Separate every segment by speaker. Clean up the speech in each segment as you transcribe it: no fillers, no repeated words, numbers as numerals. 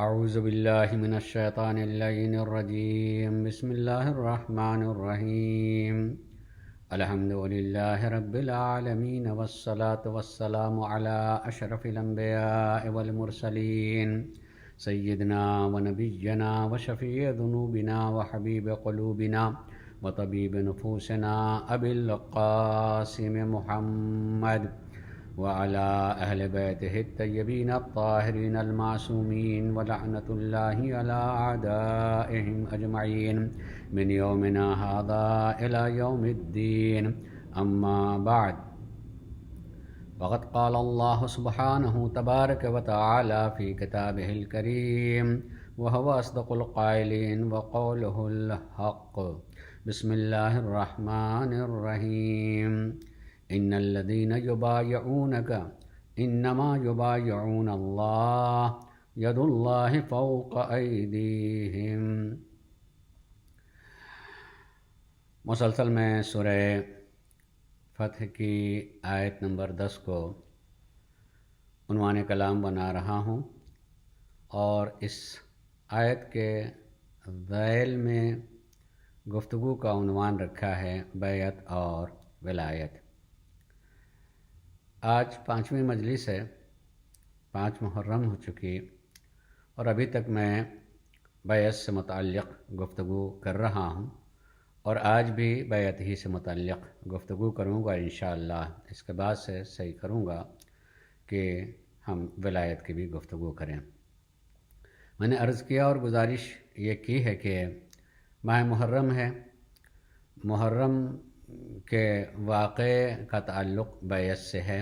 Speaker 1: اعوذ باللہ من الشیطان اللعین الرجیم بسم اللہ الرحمن الرحیم الحمد للہ رب العالمین والصلاة والسلام علی اشرف الانبیاء والمرسلین سیدنا ونبینا وشفیع ذنوبنا وحبیب قلوبنا وطبیب نفوسنا ابی القاسم محمد وعلى أهل بيته الطيبين الطاهرين المعصومين ولعنة الله على أعدائهم أجمعين من يومنا هذا إلى يوم الدين أما بعد فقد قال الله سبحانه تبارك وتعالى في كتابه الكريم وهو أصدق القائلين وقوله الحق بسم الله الرحمن الرحيم ان الذين يبايعونك انما يبايعون الله يد الله فوق ايديهم۔ مسلسل میں سورہ فتح کی آیت نمبر 10 کو عنوان کلام بنا رہا ہوں، اور اس آیت کے ذیل میں گفتگو کا عنوان رکھا ہے بیعت اور ولایت۔ آج 5ویں مجلس ہے، 5 محرم ہو چکی، اور ابھی تک میں بیعت سے متعلق گفتگو کر رہا ہوں، اور آج بھی بیعت ہی سے متعلق گفتگو کروں گا انشاءاللہ۔ اس کے بعد سے صحیح کروں گا کہ ہم ولایت کی بھی گفتگو کریں۔ میں نے عرض کیا اور گزارش یہ کی ہے کہ ماہ محرم ہے، محرم کے واقعے کا تعلق بیعت سے ہے،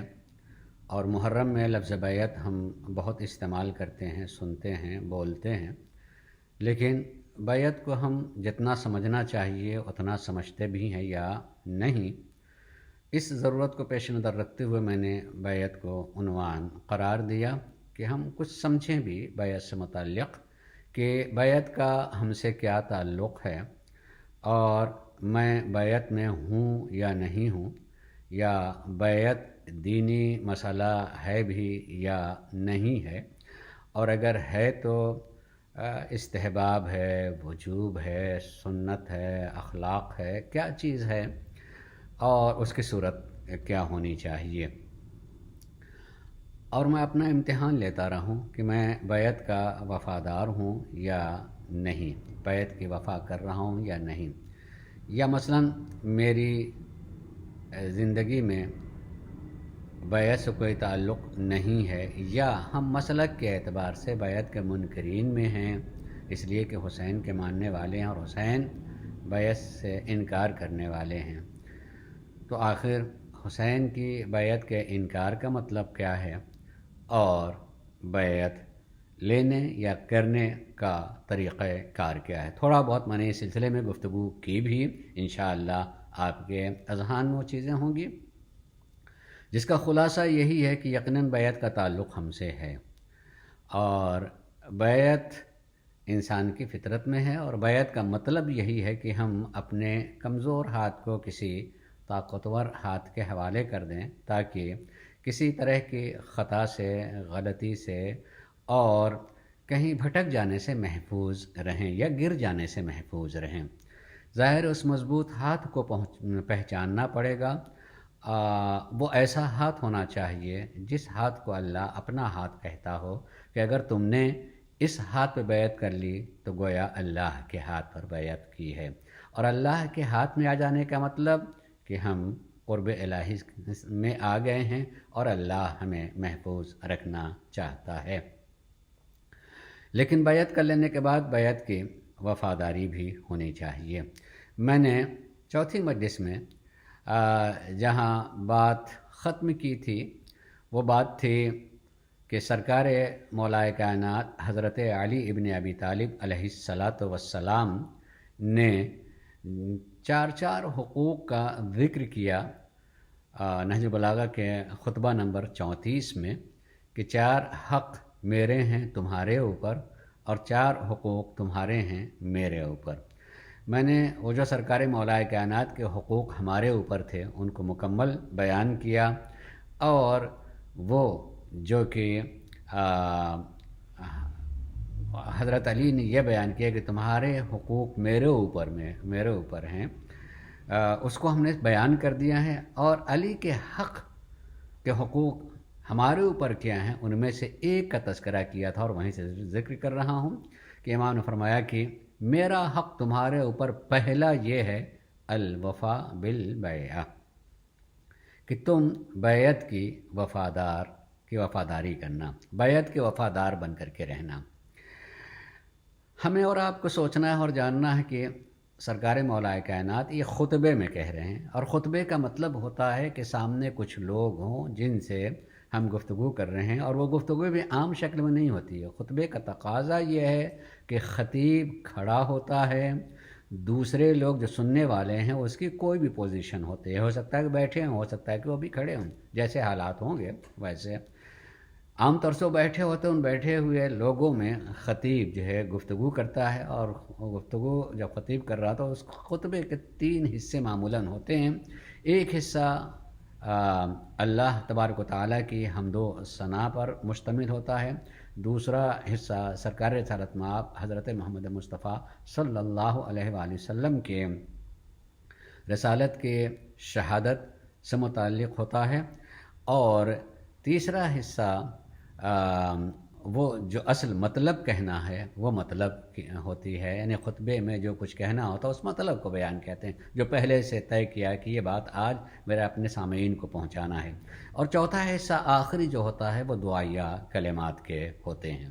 Speaker 1: اور محرم میں لفظ بیعت ہم بہت استعمال کرتے ہیں، سنتے ہیں، بولتے ہیں، لیکن بیعت کو ہم جتنا سمجھنا چاہیے اتنا سمجھتے بھی ہیں یا نہیں۔ اس ضرورت کو پیش نظر رکھتے ہوئے میں نے بیعت کو عنوان قرار دیا کہ ہم کچھ سمجھیں بھی بیعت سے متعلق، کہ بیعت کا ہم سے کیا تعلق ہے، اور میں بیعت میں ہوں یا نہیں ہوں، یا بیعت دینی مسئلہ ہے بھی یا نہیں ہے، اور اگر ہے تو استحباب ہے، وجوب ہے، سنت ہے، اخلاق ہے، کیا چیز ہے، اور اس کی صورت کیا ہونی چاہیے۔ اور میں اپنا امتحان لیتا رہوں کہ میں بیعت کا وفادار ہوں یا نہیں، بیعت کی وفا کر رہا ہوں یا نہیں، یا مثلاً میری زندگی میں بیعت سے کوئی تعلق نہیں ہے، یا ہم مسلک کے اعتبار سے بیعت کے منکرین میں ہیں، اس لیے کہ حسین کے ماننے والے ہیں اور حسین بیعت سے انکار کرنے والے ہیں۔ تو آخر حسین کی بیعت کے انکار کا مطلب کیا ہے، اور بیعت لینے یا کرنے کا طریقہ کار کیا ہے۔ تھوڑا بہت میں نے اس سلسلے میں گفتگو کی بھی، انشاءاللہ آپ کے اذہان میں وہ چیزیں ہوں گی، جس کا خلاصہ یہی ہے کہ یقیناً بیعت کا تعلق ہم سے ہے، اور بیعت انسان کی فطرت میں ہے، اور بیعت کا مطلب یہی ہے کہ ہم اپنے کمزور ہاتھ کو کسی طاقتور ہاتھ کے حوالے کر دیں، تاکہ کسی طرح کی خطا سے، غلطی سے، اور کہیں بھٹک جانے سے محفوظ رہیں یا گر جانے سے محفوظ رہیں۔ ظاہر اس مضبوط ہاتھ کو پہچاننا پڑے گا۔ وہ ایسا ہاتھ ہونا چاہیے جس ہاتھ کو اللہ اپنا ہاتھ کہتا ہو کہ اگر تم نے اس ہاتھ پہ بیعت کر لی تو گویا اللہ کے ہاتھ پر بیعت کی ہے، اور اللہ کے ہاتھ میں آ جانے کا مطلب کہ ہم قرب الہی میں آ گئے ہیں، اور اللہ ہمیں محفوظ رکھنا چاہتا ہے۔ لیکن بیعت کر لینے کے بعد بیعت کی وفاداری بھی ہونی چاہیے۔ میں نے چوتھی مجلس میں جہاں بات ختم کی تھی، وہ بات تھی کہ سرکار مولائے کائنات حضرت علی ابن ابی طالب علیہ السلام نے 4 حقوق کا ذکر کیا نہج بلاغہ کے خطبہ نمبر 34 میں، کہ 4 حق میرے ہیں تمہارے اوپر، اور 4 حقوق تمہارے ہیں میرے اوپر۔ میں نے وہ جو سرکار مولائے کائنات کے حقوق ہمارے اوپر تھے ان کو مکمل بیان کیا، اور وہ جو کہ حضرت علی نے یہ بیان کیا کہ تمہارے حقوق میرے اوپر ہیں، اس کو ہم نے بیان کر دیا ہے، اور علی کے حق کے حقوق ہمارے اوپر کیا ہیں ان میں سے ایک کا تذکرہ کیا تھا، اور وہیں سے ذکر کر رہا ہوں کہ امام نے فرمایا کہ میرا حق تمہارے اوپر پہلا یہ ہے الوفا بالبیعہ، کہ تم بیعت کی وفاداری کرنا، بیعت کے وفادار بن کر کے رہنا۔ ہمیں اور آپ کو سوچنا ہے اور جاننا ہے کہ سرکار مولا کائنات یہ خطبے میں کہہ رہے ہیں، اور خطبے کا مطلب ہوتا ہے کہ سامنے کچھ لوگ ہوں جن سے ہم گفتگو کر رہے ہیں، اور وہ گفتگو بھی عام شکل میں نہیں ہوتی ہے۔ خطبے کا تقاضا یہ ہے کہ خطیب کھڑا ہوتا ہے، دوسرے لوگ جو سننے والے ہیں اس کی کوئی بھی پوزیشن ہوتی ہے، ہو سکتا ہے کہ بیٹھے ہوں، ہو سکتا ہے کہ وہ بھی کھڑے ہوں، جیسے حالات ہوں گے ویسے۔ عام طور سے وہ بیٹھے ہوتے ہیں، ان بیٹھے ہوئے لوگوں میں خطیب جو ہے گفتگو کرتا ہے، اور گفتگو جب خطیب کر رہا تھا اس خطبے کے 3 حصے معمولاً ہوتے ہیں۔ ایک حصہ اللہ تبارک و تعالیٰ کی حمد و ثنا پر مشتمل ہوتا ہے، دوسرا حصہ سرکار رسالت مآب حضرت محمد مصطفیٰ صلی اللہ علیہ وآلہ وسلم کے رسالت کے شہادت سے متعلق ہوتا ہے، اور تیسرا حصہ وہ جو اصل مطلب کہنا ہے وہ مطلب ہوتی ہے، یعنی خطبے میں جو کچھ کہنا ہوتا ہے اس مطلب کو بیان کہتے ہیں، جو پہلے سے طے کیا کہ یہ بات آج میرا اپنے سامعین کو پہنچانا ہے۔ اور چوتھا حصہ آخری جو ہوتا ہے وہ دعائیہ کلمات کے ہوتے ہیں۔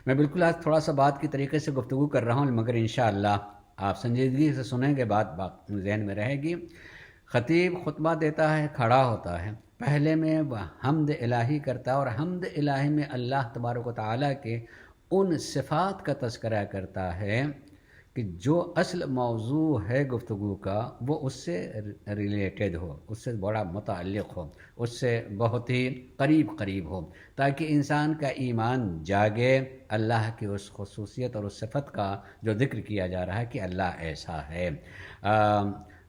Speaker 1: میں بالکل آج تھوڑا سا بات کی طریقے سے گفتگو کر رہا ہوں، مگر انشاءاللہ آپ سنجیدگی سے سنیں گے، بات ذہن میں رہے گی۔ خطیب خطبہ دیتا ہے، کھڑا ہوتا ہے، پہلے میں وہ حمد الہی کرتا ہے، اور حمد الہی میں اللہ تبارک و تعالیٰ کے ان صفات کا تذکرہ کرتا ہے کہ جو اصل موضوع ہے گفتگو کا وہ اس سے ریلیٹڈ ہو، اس سے بڑا متعلق ہو، اس سے بہت ہی قریب ہو، تاکہ انسان کا ایمان جاگے اللہ کی اس خصوصیت اور اس صفت کا جو ذکر کیا جا رہا ہے کہ اللہ ایسا ہے۔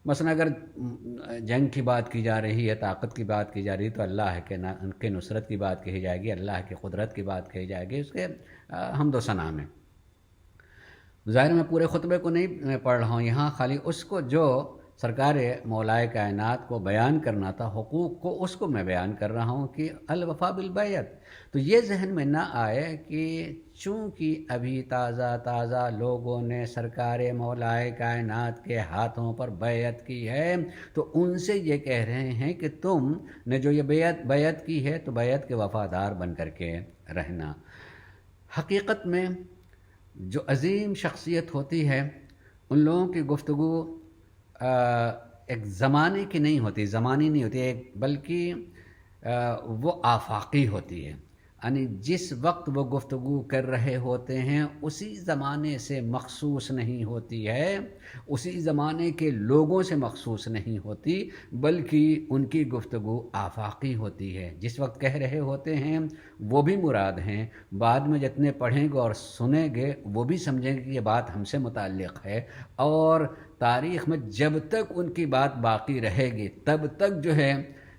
Speaker 1: مثلا اگر جنگ کی بات کی جا رہی ہے، طاقت کی بات کی جا رہی ہے، تو اللہ کے نصرت کی بات کہی جائے گی، اللہ کی قدرت کی بات کہی جائے گی، اس کے حمد و ثنا میں۔ ظاہر میں پورے خطبے کو نہیں پڑھ رہا ہوں، یہاں خالی اس کو جو سرکار مولا کائنات کو بیان کرنا تھا، حقوق کو، اس کو میں بیان کر رہا ہوں کہ الوفا بالبیعت۔ تو یہ ذہن میں نہ آئے کہ چونکہ ابھی تازہ لوگوں نے سرکار مولا کائنات کے ہاتھوں پر بیعت کی ہے تو ان سے یہ کہہ رہے ہیں کہ تم نے جو یہ بیعت کی ہے تو بیعت کے وفادار بن کر کے رہنا۔ حقیقت میں جو عظیم شخصیت ہوتی ہے ان لوگوں کی گفتگو ایک زمانے کی نہیں ہوتی، زمانی نہیں ہوتی، بلکہ وہ آفاقی ہوتی ہے، یعنی جس وقت وہ گفتگو کر رہے ہوتے ہیں اسی زمانے سے مخصوص نہیں ہوتی ہے، اسی زمانے کے لوگوں سے مخصوص نہیں ہوتی، بلکہ ان کی گفتگو آفاقی ہوتی ہے۔ جس وقت کہہ رہے ہوتے ہیں وہ بھی مراد ہیں، بعد میں جتنے پڑھیں گے اور سنیں گے وہ بھی سمجھیں گے کہ یہ بات ہم سے متعلق ہے، اور تاریخ میں جب تک ان کی بات باقی رہے گی تب تک جو ہے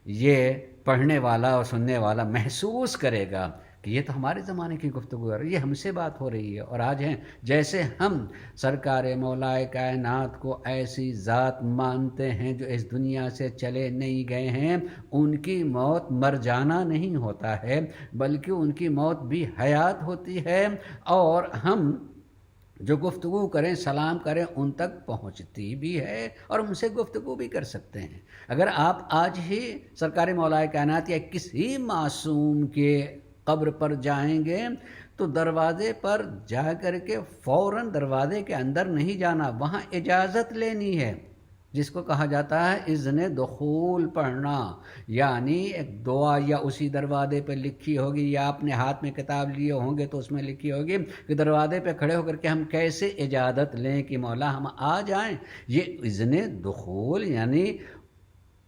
Speaker 1: یہ پڑھنے والا اور سننے والا محسوس کرے گا کہ یہ تو ہمارے زمانے کی گفتگو ہے، یہ ہم سے بات ہو رہی ہے۔ اور آج ہیں جیسے ہم سرکار مولا کائنات کو ایسی ذات مانتے ہیں جو اس دنیا سے چلے نہیں گئے ہیں، ان کی موت مر جانا نہیں ہوتا ہے بلکہ ان کی موت بھی حیات ہوتی ہے، اور ہم جو گفتگو کریں، سلام کریں، ان تک پہنچتی بھی ہے اور ان سے گفتگو بھی کر سکتے ہیں۔ اگر آپ آج ہی سرکار مولا کائنات یا کسی معصوم کے قبر پر جائیں گے تو دروازے پر جا کر کے فوراً دروازے کے اندر نہیں جانا، وہاں اجازت لینی ہے، جس کو کہا جاتا ہے اذن دخول پڑھنا، یعنی ایک دعا یا اسی دروازے پہ لکھی ہوگی، یا اپنے ہاتھ میں کتاب لیے ہوں گے تو اس میں لکھی ہوگی کہ دروازے پہ کھڑے ہو کر کے ہم کیسے اجازت لیں کہ مولا ہم آ جائیں۔ یہ اذن دخول یعنی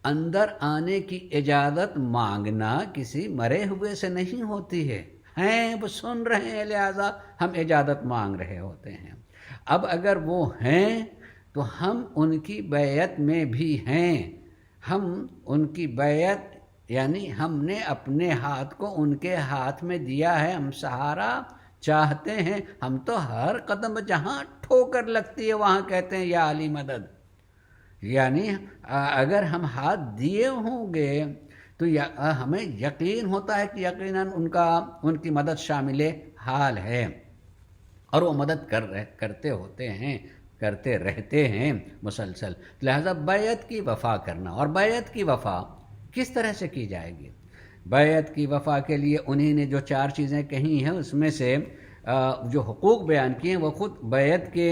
Speaker 1: اندر آنے کی اجازت مانگنا کسی مرے ہوئے سے نہیں ہوتی ہے، ہیں وہ سن رہے ہیں لہذا ہم اجازت مانگ رہے ہوتے ہیں۔ اب اگر وہ ہیں تو ہم ان کی بیعت میں بھی ہیں، ہم ان کی بیعت یعنی ہم نے اپنے ہاتھ کو ان کے ہاتھ میں دیا ہے، ہم سہارا چاہتے ہیں، ہم تو ہر قدم جہاں ٹھوکر لگتی ہے وہاں کہتے ہیں یا علی مدد. یعنی اگر ہم ہاتھ دیے ہوں گے تو ہمیں یقین ہوتا ہے کہ یقیناً ان کی مدد شامل حال ہے، اور وہ مدد کرتے رہتے ہیں مسلسل. لہذا بیعت کی وفا کرنا، اور بیعت کی وفا کس طرح سے کی جائے گی؟ بیعت کی وفا کے لیے انہی نے جو 4 چیزیں کہی ہیں اس میں سے جو حقوق بیان کیے ہیں وہ خود بیعت کے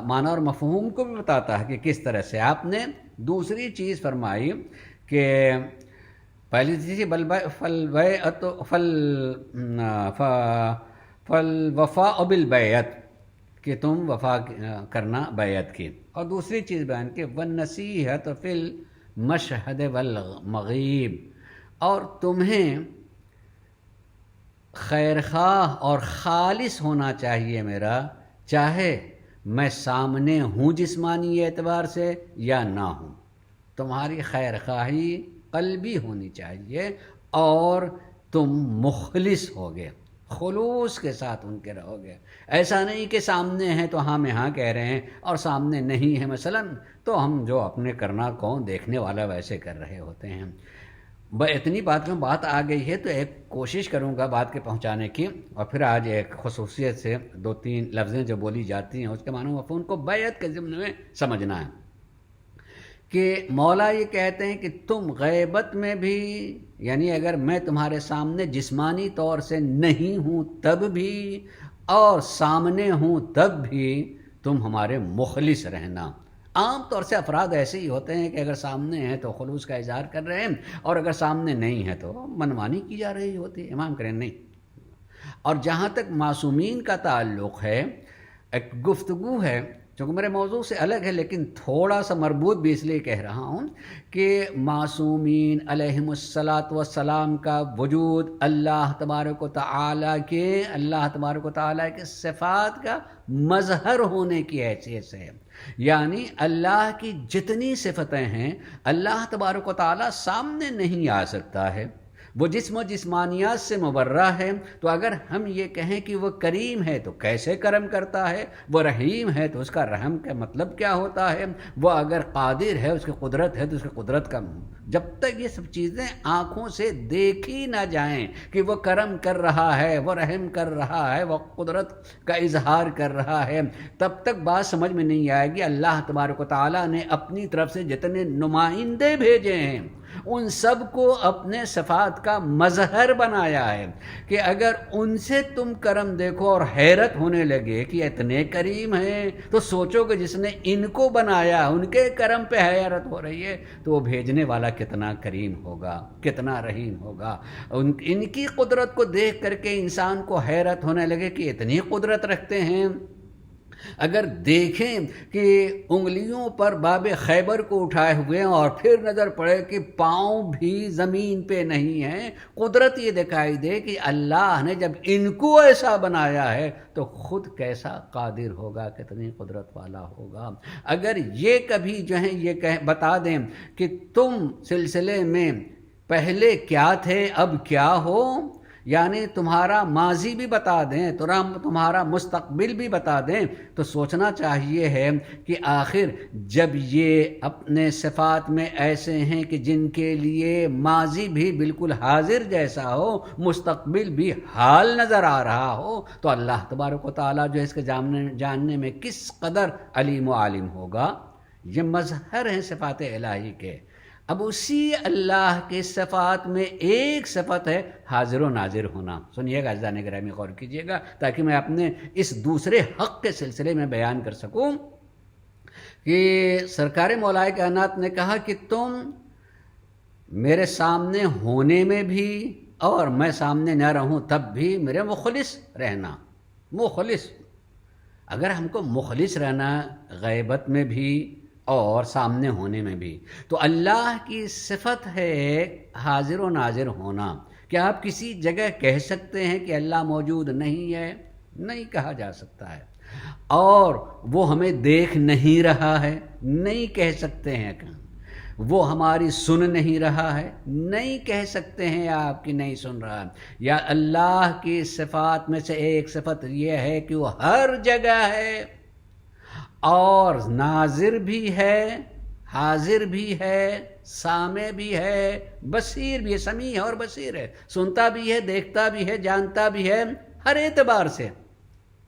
Speaker 1: معنی اور مفہوم کو بھی بتاتا ہے کہ کس طرح سے. آپ نے دوسری چیز فرمائی کہ پہلی چیز فالوفاء بالبیعت، کہ تم وفا کرنا بیعت کی، اور دوسری چیز بیان کی والنصیحۃ فی المشہد والمغیب، اور تمہیں خیرخواہ اور خالص ہونا چاہیے میرا، چاہے میں سامنے ہوں جسمانی اعتبار سے یا نہ ہوں. تمہاری خیرخواہی قلبی ہونی چاہیے، اور تم مخلص ہوگے، خلوص کے ساتھ ان کے رہو گے. ایسا نہیں کہ سامنے ہیں تو ہاں میں ہاں کہہ رہے ہیں، اور سامنے نہیں ہے مثلا تو ہم جو اپنے کرنا کون دیکھنے والا ویسے کر رہے ہوتے ہیں. اتنی بات میں بات آ گئی ہے تو ایک کوشش کروں گا بات کے پہنچانے کی، اور پھر آج ایک خصوصیت سے 2-3 لفظیں جو بولی جاتی ہیں اس کے معنی مفہوم کو بیعت کے ضمن میں سمجھنا ہے. کہ مولا یہ کہتے ہیں کہ تم غیبت میں بھی، یعنی اگر میں تمہارے سامنے جسمانی طور سے نہیں ہوں تب بھی، اور سامنے ہوں تب بھی تم ہمارے مخلص رہنا. عام طور سے افراد ایسے ہی ہوتے ہیں کہ اگر سامنے ہیں تو خلوص کا اظہار کر رہے ہیں، اور اگر سامنے نہیں ہے تو منمانی کی جا رہی ہوتی ہے. امام کریں نہیں. اور جہاں تک معصومین کا تعلق ہے، ایک گفتگو ہے چونکہ میرے موضوع سے الگ ہے لیکن تھوڑا سا مربوط بھی اس لیے کہہ رہا ہوں کہ معصومین علیہم الصلاۃ والسلام کا وجود اللہ تبارک و تعالیٰ کے صفات کا مظہر ہونے کی حیثیت سے ہے. یعنی اللہ کی جتنی صفتیں ہیں اللہ تبارک و تعالیٰ سامنے نہیں آ سکتا ہے، وہ جسم و جسمانیات سے مبرہ ہے. تو اگر ہم یہ کہیں کہ وہ کریم ہے تو کیسے کرم کرتا ہے، وہ رحیم ہے تو اس کا رحم کا مطلب کیا ہوتا ہے، وہ اگر قادر ہے اس کی قدرت ہے تو اس کی قدرت کا، جب تک یہ سب چیزیں آنکھوں سے دیکھی نہ جائیں کہ وہ کرم کر رہا ہے، وہ رحم کر رہا ہے، وہ قدرت کا اظہار کر رہا ہے، تب تک بات سمجھ میں نہیں آئے گی. اللہ تبارک و تعالیٰ نے اپنی طرف سے جتنے نمائندے بھیجے ہیں ان سب کو اپنے صفات کا مظہر بنایا ہے کہ اگر ان سے تم کرم دیکھو اور حیرت ہونے لگے کہ اتنے کریم ہیں، تو سوچو کہ جس نے ان کو بنایا ان کے کرم پہ حیرت ہو رہی ہے تو وہ بھیجنے والا کتنا کریم ہوگا، کتنا رحیم ہوگا. ان کی قدرت کو دیکھ کر کے انسان کو حیرت ہونے لگے کہ اتنی قدرت رکھتے ہیں. اگر دیکھیں کہ انگلیوں پر باب خیبر کو اٹھائے ہوئے ہیں اور پھر نظر پڑے کہ پاؤں بھی زمین پہ نہیں ہیں، قدرت یہ دکھائی دے کہ اللہ نے جب ان کو ایسا بنایا ہے تو خود کیسا قادر ہوگا، کتنی قدرت والا ہوگا. اگر یہ کبھی جو ہے یہ بتا دیں کہ تم سلسلے میں پہلے کیا تھے اب کیا ہو، یعنی تمہارا ماضی بھی بتا دیں تو تمہارا مستقبل بھی بتا دیں، تو سوچنا چاہیے ہے کہ آخر جب یہ اپنے صفات میں ایسے ہیں کہ جن کے لیے ماضی بھی بالکل حاضر جیسا ہو، مستقبل بھی حال نظر آ رہا ہو، تو اللہ تبارک و تعالیٰ جو اس کے جاننے میں کس قدر علیم و عالم ہوگا. یہ مظہر ہیں صفات الہی کے. اب اسی اللہ کے صفات میں ایک صفت ہے حاضر و ناظر ہونا. سنیے گا عزیزان گرامی، غور کیجیے گا تاکہ میں اپنے اس دوسرے حق کے سلسلے میں بیان کر سکوں کہ سرکار مولائے کائنات نے کہا کہ تم میرے سامنے ہونے میں بھی اور میں سامنے نہ رہوں تب بھی میرے مخلص رہنا. مخلص، اگر ہم کو مخلص رہنا غیبت میں بھی اور سامنے ہونے میں بھی، تو اللہ کی صفت ہے حاضر و ناظر ہونا. کیا آپ کسی جگہ کہہ سکتے ہیں کہ اللہ موجود نہیں ہے؟ نہیں کہا جا سکتا ہے. اور وہ ہمیں دیکھ نہیں رہا ہے؟ نہیں کہہ سکتے ہیں. وہ ہماری سن نہیں رہا ہے؟ نہیں کہہ سکتے ہیں آپ کہ نہیں سن رہا. یا اللہ کی صفات میں سے ایک صفت یہ ہے کہ وہ ہر جگہ ہے اور ناظر بھی ہے، حاضر بھی ہے، سامع بھی ہے، بصیر بھی ہے. سمیع اور بصیر ہے، سنتا بھی ہے، دیکھتا بھی ہے، جانتا بھی ہے، ہر اعتبار سے،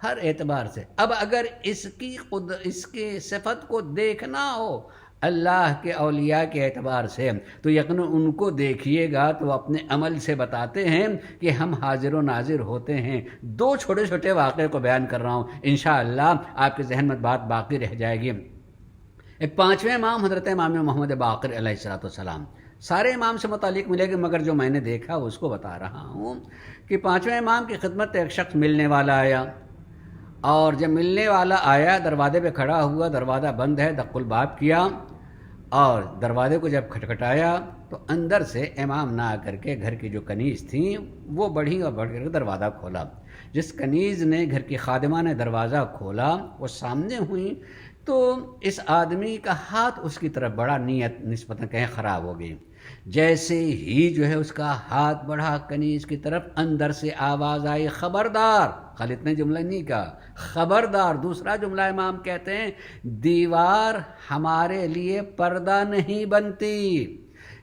Speaker 1: ہر اعتبار سے. اب اگر اس کی صفت کو دیکھنا ہو اللہ کے اولیاء کے اعتبار سے تو یقیناً ان کو دیکھیے گا تو اپنے عمل سے بتاتے ہیں کہ ہم حاضر و ناظر ہوتے ہیں. دو چھوٹے چھوٹے واقعے کو بیان کر رہا ہوں، انشاءاللہ آپ کے ذہن میں بات باقی رہ جائے گی. ایک پانچویں امام حضرت امام محمد باقر علیہ السلام، سارے امام سے متعلق ملے گا مگر جو میں نے دیکھا اس کو بتا رہا ہوں کہ پانچویں امام کی خدمت ایک شخص ملنے والا آیا، اور جب ملنے والا آیا دروازے پہ کھڑا ہوا، دروازہ بند ہے، دق الباب کیا اور دروازے کو جب کھٹکھٹایا تو اندر سے امام نہ آ کر کے گھر کی جو کنیز تھیں وہ بڑھی اور بڑھ کر کے دروازہ کھولا. جس کنیز نے، گھر کی خادمہ نے دروازہ کھولا، وہ سامنے ہوئیں تو اس آدمی کا ہاتھ اس کی طرف بڑھا، نیت نسبتاً کہیں خراب ہو گئی. جیسے ہی جو ہے اس کا ہاتھ بڑھا کنیز کی طرف، اندر سے آواز آئی خبردار. خالد نے جملہ نہیں کہا، خبردار. دوسرا جملہ امام کہتے ہیں دیوار ہمارے لیے پردہ نہیں بنتی،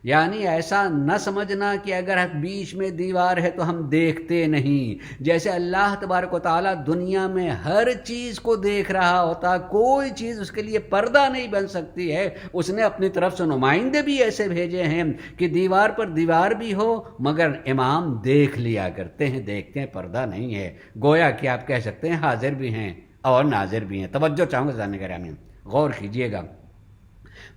Speaker 1: یعنی ایسا نہ سمجھنا کہ اگر بیچ میں دیوار ہے تو ہم دیکھتے نہیں. جیسے اللہ تبارک و تعالیٰ دنیا میں ہر چیز کو دیکھ رہا ہوتا، کوئی چیز اس کے لیے پردہ نہیں بن سکتی ہے. اس نے اپنی طرف سے نمائندے بھی ایسے بھیجے ہیں کہ دیوار پر دیوار بھی ہو مگر امام دیکھ لیا کرتے ہیں، دیکھتے ہیں، پردہ نہیں ہے. گویا کہ آپ کہہ سکتے ہیں حاضر بھی ہیں اور ناظر بھی ہیں. توجہ چاہوں گا جاننے گرامی، غور کیجئے گا.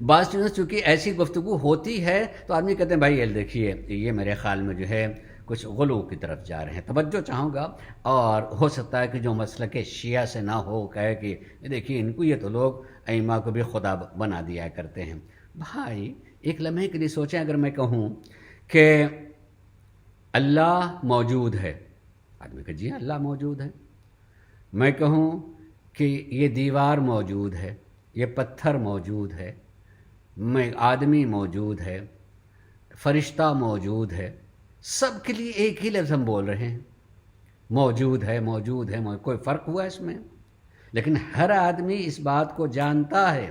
Speaker 1: بعض چیزیں چونکہ ایسی گفتگو ہوتی ہے تو آدمی کہتے ہیں بھائی یہ دیکھیے یہ میرے خیال میں جو ہے کچھ غلو کی طرف جا رہے ہیں. توجہ چاہوں گا، اور ہو سکتا ہے کہ جو مسلک شیعہ سے نہ ہو کہے کہ دیکھیے ان کو یہ تو لوگ ائمہ کو بھی خدا بنا دیا کرتے ہیں. بھائی ایک لمحے کے لیے سوچیں، اگر میں کہوں کہ اللہ موجود ہے، آدمی کہ جی اللہ موجود ہے. میں کہوں کہ یہ دیوار موجود ہے، یہ پتھر موجود ہے، میں آدمی موجود ہے، فرشتہ موجود ہے، سب کے لیے ایک ہی لفظ ہم بول رہے ہیں، موجود ہے، موجود ہے. کوئی فرق ہوا اس میں؟ لیکن ہر آدمی اس بات کو جانتا ہے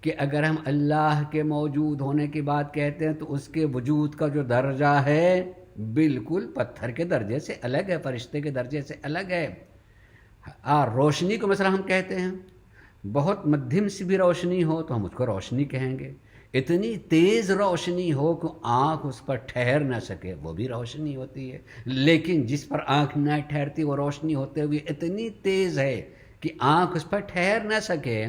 Speaker 1: کہ اگر ہم اللہ کے موجود ہونے کی بات کہتے ہیں تو اس کے وجود کا جو درجہ ہے بالکل پتھر کے درجے سے الگ ہے، فرشتے کے درجے سے الگ ہے. اور روشنی کو مثلا ہم کہتے ہیں، بہت مدھم سی بھی روشنی ہو تو ہم اس کو روشنی کہیں گے. اتنی تیز روشنی ہو کہ آنکھ اس پر ٹھہر نہ سکے وہ بھی روشنی ہوتی ہے. لیکن جس پر آنکھ نہ ٹھہرتی وہ روشنی ہوتے ہوئے اتنی تیز ہے کہ آنکھ اس پر ٹھہر نہ سکے.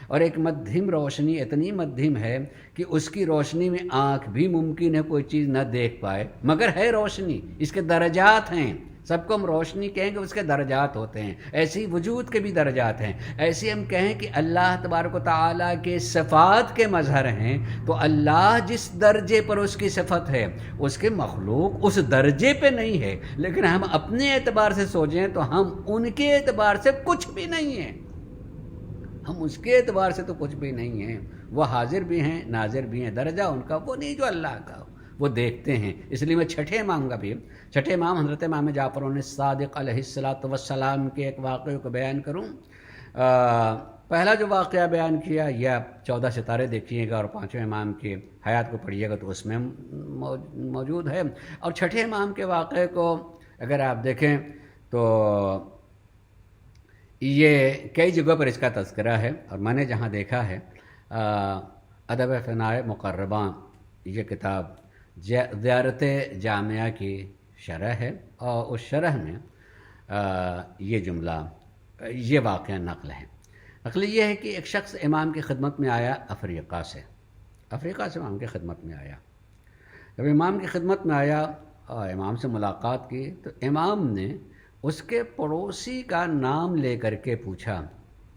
Speaker 1: اور ایک مدھم روشنی اتنی مدھم ہے کہ اس کی روشنی میں آنکھ بھی ممکن ہے کوئی چیز نہ دیکھ پائے مگر ہے روشنی. اس کے درجات ہیں، سب کو ہم روشنی کہیں گے، اس کے درجات ہوتے ہیں. ایسی وجود کے بھی درجات ہیں. ایسے ہم کہیں کہ اللہ تبارک و تعالیٰ کے صفات کے مظہر ہیں تو اللہ جس درجے پر اس کی صفت ہے اس کے مخلوق اس درجے پہ نہیں ہے. لیکن ہم اپنے اعتبار سے سوچیں تو ہم ان کے اعتبار سے کچھ بھی نہیں ہیں، ہم اس کے اعتبار سے تو کچھ بھی نہیں ہیں. وہ حاضر بھی ہیں، ناظر بھی ہیں. درجہ ان کا وہ نہیں جو اللہ کا ہو، وہ دیکھتے ہیں. اس لیے میں چھٹے امام کا بھی، چھٹے امام حضرت امام جعفر صادق علیہ السلام کے ایک واقعے کو بیان کروں. پہلا جو واقعہ بیان کیا یہ 14 ستارے دیکھیے گا اور پانچویں امام کی حیات کو پڑھیے گا تو اس میں موجود ہے. اور چھٹے امام کے واقعے کو اگر آپ دیکھیں تو یہ کئی جگہ پر اس کا تذکرہ ہے. اور میں نے جہاں دیکھا ہے ادب فنائے مقربہ یہ کتاب زیارت جامعہ کی شرح ہے اور اس شرح میں یہ جملہ، یہ واقعہ نقل ہے. نقل یہ ہے کہ ایک شخص امام کی خدمت میں آیا افریقہ سے امام کی خدمت میں آیا. جب امام کی خدمت میں آیا اور امام سے ملاقات کی تو امام نے اس کے پڑوسی کا نام لے کر کے پوچھا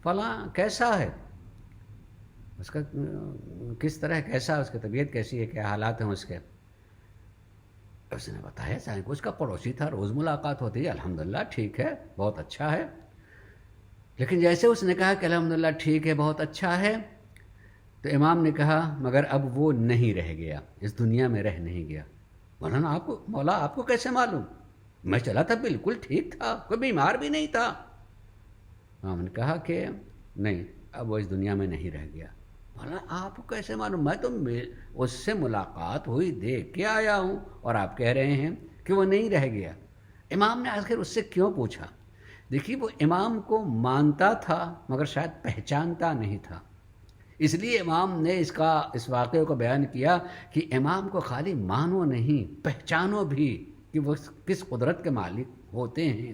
Speaker 1: فلاں کیسا ہے، اس کا کس طرح کیسا، اس کی طبیعت کیسی ہے، کیا حالات ہیں اس کے. اس نے بتایا کہ اس کا پڑوسی تھا، روز ملاقات ہوتی ہے، الحمدللہ ٹھیک ہے، بہت اچھا ہے. لیکن جیسے اس نے کہا کہ الحمدللہ ٹھیک ہے، بہت اچھا ہے، تو امام نے کہا مگر اب وہ نہیں رہ گیا، اس دنیا میں رہ نہیں گیا۔ مولانا مولا آپ کو کیسے معلوم؟ میں چلا تھا بالکل ٹھیک تھا، کوئی بیمار بھی نہیں تھا۔ امام نے کہا کہ نہیں، اب وہ اس دنیا میں نہیں رہ گیا۔ مولانا آپ کو کیسے معلوم؟ میں تو اس سے ملاقات ہوئی، دیکھ کے آیا ہوں، اور آپ کہہ رہے ہیں کہ وہ نہیں رہ گیا۔ امام نے آخر اس سے کیوں پوچھا؟ دیکھیے وہ امام کو مانتا تھا مگر شاید پہچانتا نہیں تھا، اس لیے امام نے اس واقعے کو بیان کیا کہ امام کو خالی مانو نہیں، پہچانو بھی کہ وہ کس قدرت کے مالک ہوتے ہیں۔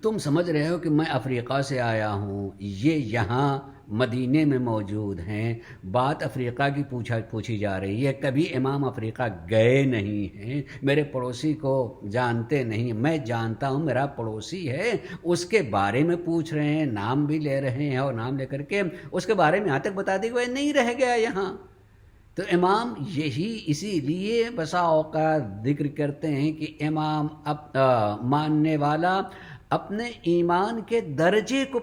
Speaker 1: تم سمجھ رہے ہو کہ میں افریقہ سے آیا ہوں، یہ یہاں مدینے میں موجود ہیں، بات افریقہ کی پوچھی جا رہی ہے، کبھی امام افریقہ گئے نہیں ہیں، میرے پڑوسی کو جانتے نہیں، میں جانتا ہوں، میرا پڑوسی ہے، اس کے بارے میں پوچھ رہے ہیں، نام بھی لے رہے ہیں، اور نام لے کر کے اس کے بارے میں یہاں تک بتا دی کہ وہ نہیں رہ گیا یہاں۔ تو امام اسی لیے بسا اوقات ذکر کرتے ہیں کہ امام ماننے والا اپنے ایمان کے درجے کو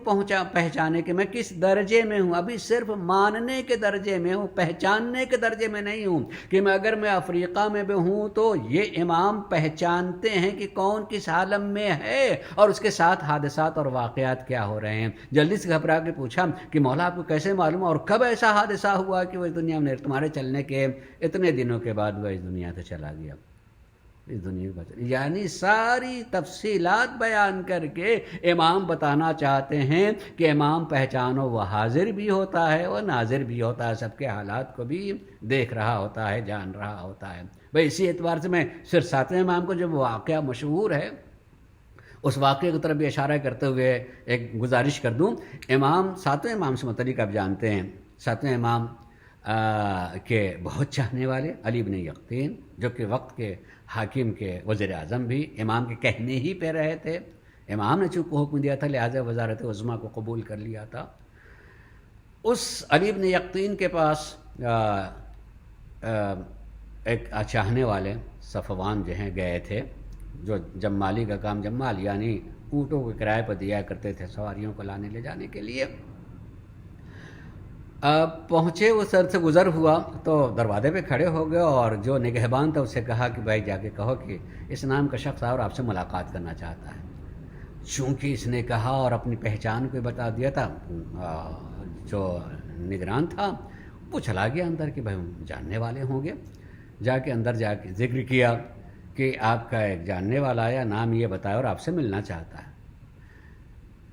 Speaker 1: پہچانے کہ میں کس درجے میں ہوں، ابھی صرف ماننے کے درجے میں ہوں، پہچاننے کے درجے میں نہیں ہوں، کہ اگر میں افریقہ میں بھی ہوں تو یہ امام پہچانتے ہیں کہ کون کس عالم میں ہے اور اس کے ساتھ حادثات اور واقعات کیا ہو رہے ہیں۔ جلدی سے گھبرا کے پوچھا کہ مولا آپ کو کیسے معلوم اور کب ایسا حادثہ ہوا کہ وہ اس دنیا میں تمہارے چلنے کے اتنے دنوں کے بعد وہ اس دنیا سے چلا گیا، اس دنیا میں؟ یعنی ساری تفصیلات بیان کر کے امام بتانا چاہتے ہیں کہ امام پہچانو وہ حاضر بھی ہوتا ہے، وہ ناظر بھی ہوتا ہے، سب کے حالات کو بھی دیکھ رہا ہوتا ہے، جان رہا ہوتا ہے۔ بھئی اسی اعتبار سے میں صرف ساتویں امام کو جو واقعہ مشہور ہے اس واقعے کی طرف بھی اشارہ کرتے ہوئے ایک گزارش کر دوں۔ ساتویں امام سے متعلق آپ جانتے ہیں، ساتویں امام کے بہت چاہنے والے علی بن یقطین، جو کہ وقت کے حاکم کے وزیر اعظم بھی امام کے کہنے ہی پہ رہے تھے، امام نے چونکہ حکم دیا تھا لہٰذا وزارت عظمیٰ کو قبول کر لیا تھا۔ اس علی بن یقطین کے پاس ایک چاہنے والے صفوان جو ہیں گئے تھے، جو جمالی کا کام، جمال یعنی اونٹوں کو کرائے پر دیا کرتے تھے سواریوں کو لانے لے جانے کے لیے۔ پہنچے، وہ سر سے گزر ہوا تو دروازے پہ کھڑے ہو گئے، اور جو نگہبان تھا اسے کہا کہ بھائی جا کے کہو کہ اس نام کا شخص اور آپ سے ملاقات کرنا چاہتا ہے۔ چونکہ اس نے کہا اور اپنی پہچان کو بتا دیا تھا، جو نگران تھا وہ چلا گیا اندر کہ بھائی جاننے والے ہوں گے۔ جا کے اندر جا کے ذکر کیا کہ آپ کا ایک جاننے والا آیا، نام یہ بتایا اور آپ سے ملنا چاہتا ہے۔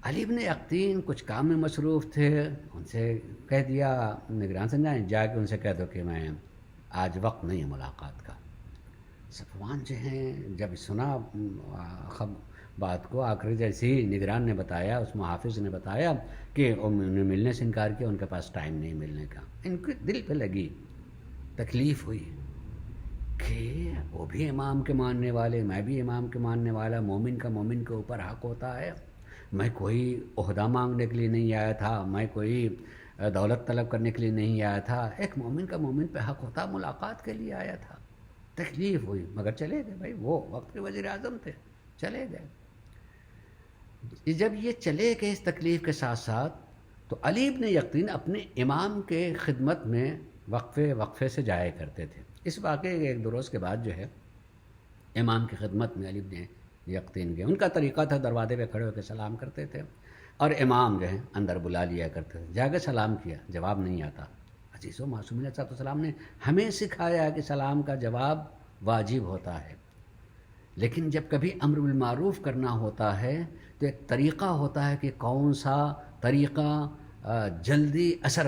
Speaker 1: علی بن یقطین کچھ کام میں مصروف تھے، ان سے کہہ دیا نگران سے جا کے ان سے کہہ دو کہ میں آج وقت نہیں ہے ملاقات کا۔ صفوان جو ہیں جب سنا بات کو، آخر جیسے ہی نگران نے بتایا، اس محافظ نے بتایا کہ انہیں ملنے سے انکار کیا، ان کے پاس ٹائم نہیں ملنے کا، ان کے دل پہ لگی، تکلیف ہوئی کہ وہ بھی امام کے ماننے والے، میں بھی امام کے ماننے والا، مومن کا مومن کے اوپر حق ہوتا ہے، میں کوئی عہدہ مانگنے کے لیے نہیں آیا تھا، میں کوئی دولت طلب کرنے کے لیے نہیں آیا تھا، ایک مومن کا مومن پہ حق ہوتا، ملاقات کے لیے آیا تھا۔ تکلیف ہوئی مگر چلے گئے، بھائی وہ وقت کے وزیر اعظم تھے، چلے گئے۔ جب یہ چلے گئے اس تکلیف کے ساتھ ساتھ، تو علی بن یقطین اپنے امام کے خدمت میں وقفے سے جایا کرتے تھے۔ اس واقعے کے ایک دو روز کے بعد جو ہے امام کی خدمت میں علی بن یقطین گئے۔ ان کا طریقہ تھا دروازے پہ کھڑے ہو کے سلام کرتے تھے، اور امام جو ہے اندر بلا لیا کرتے تھے۔ جا کے سلام کیا، جواب نہیں آتا۔ عزیزو، معصومین علیہ السلام نے ہمیں سکھایا کہ سلام کا جواب واجب ہوتا ہے، لیکن جب کبھی امر بالمعروف کرنا ہوتا ہے تو ایک طریقہ ہوتا ہے کہ کون سا طریقہ جلدی اثر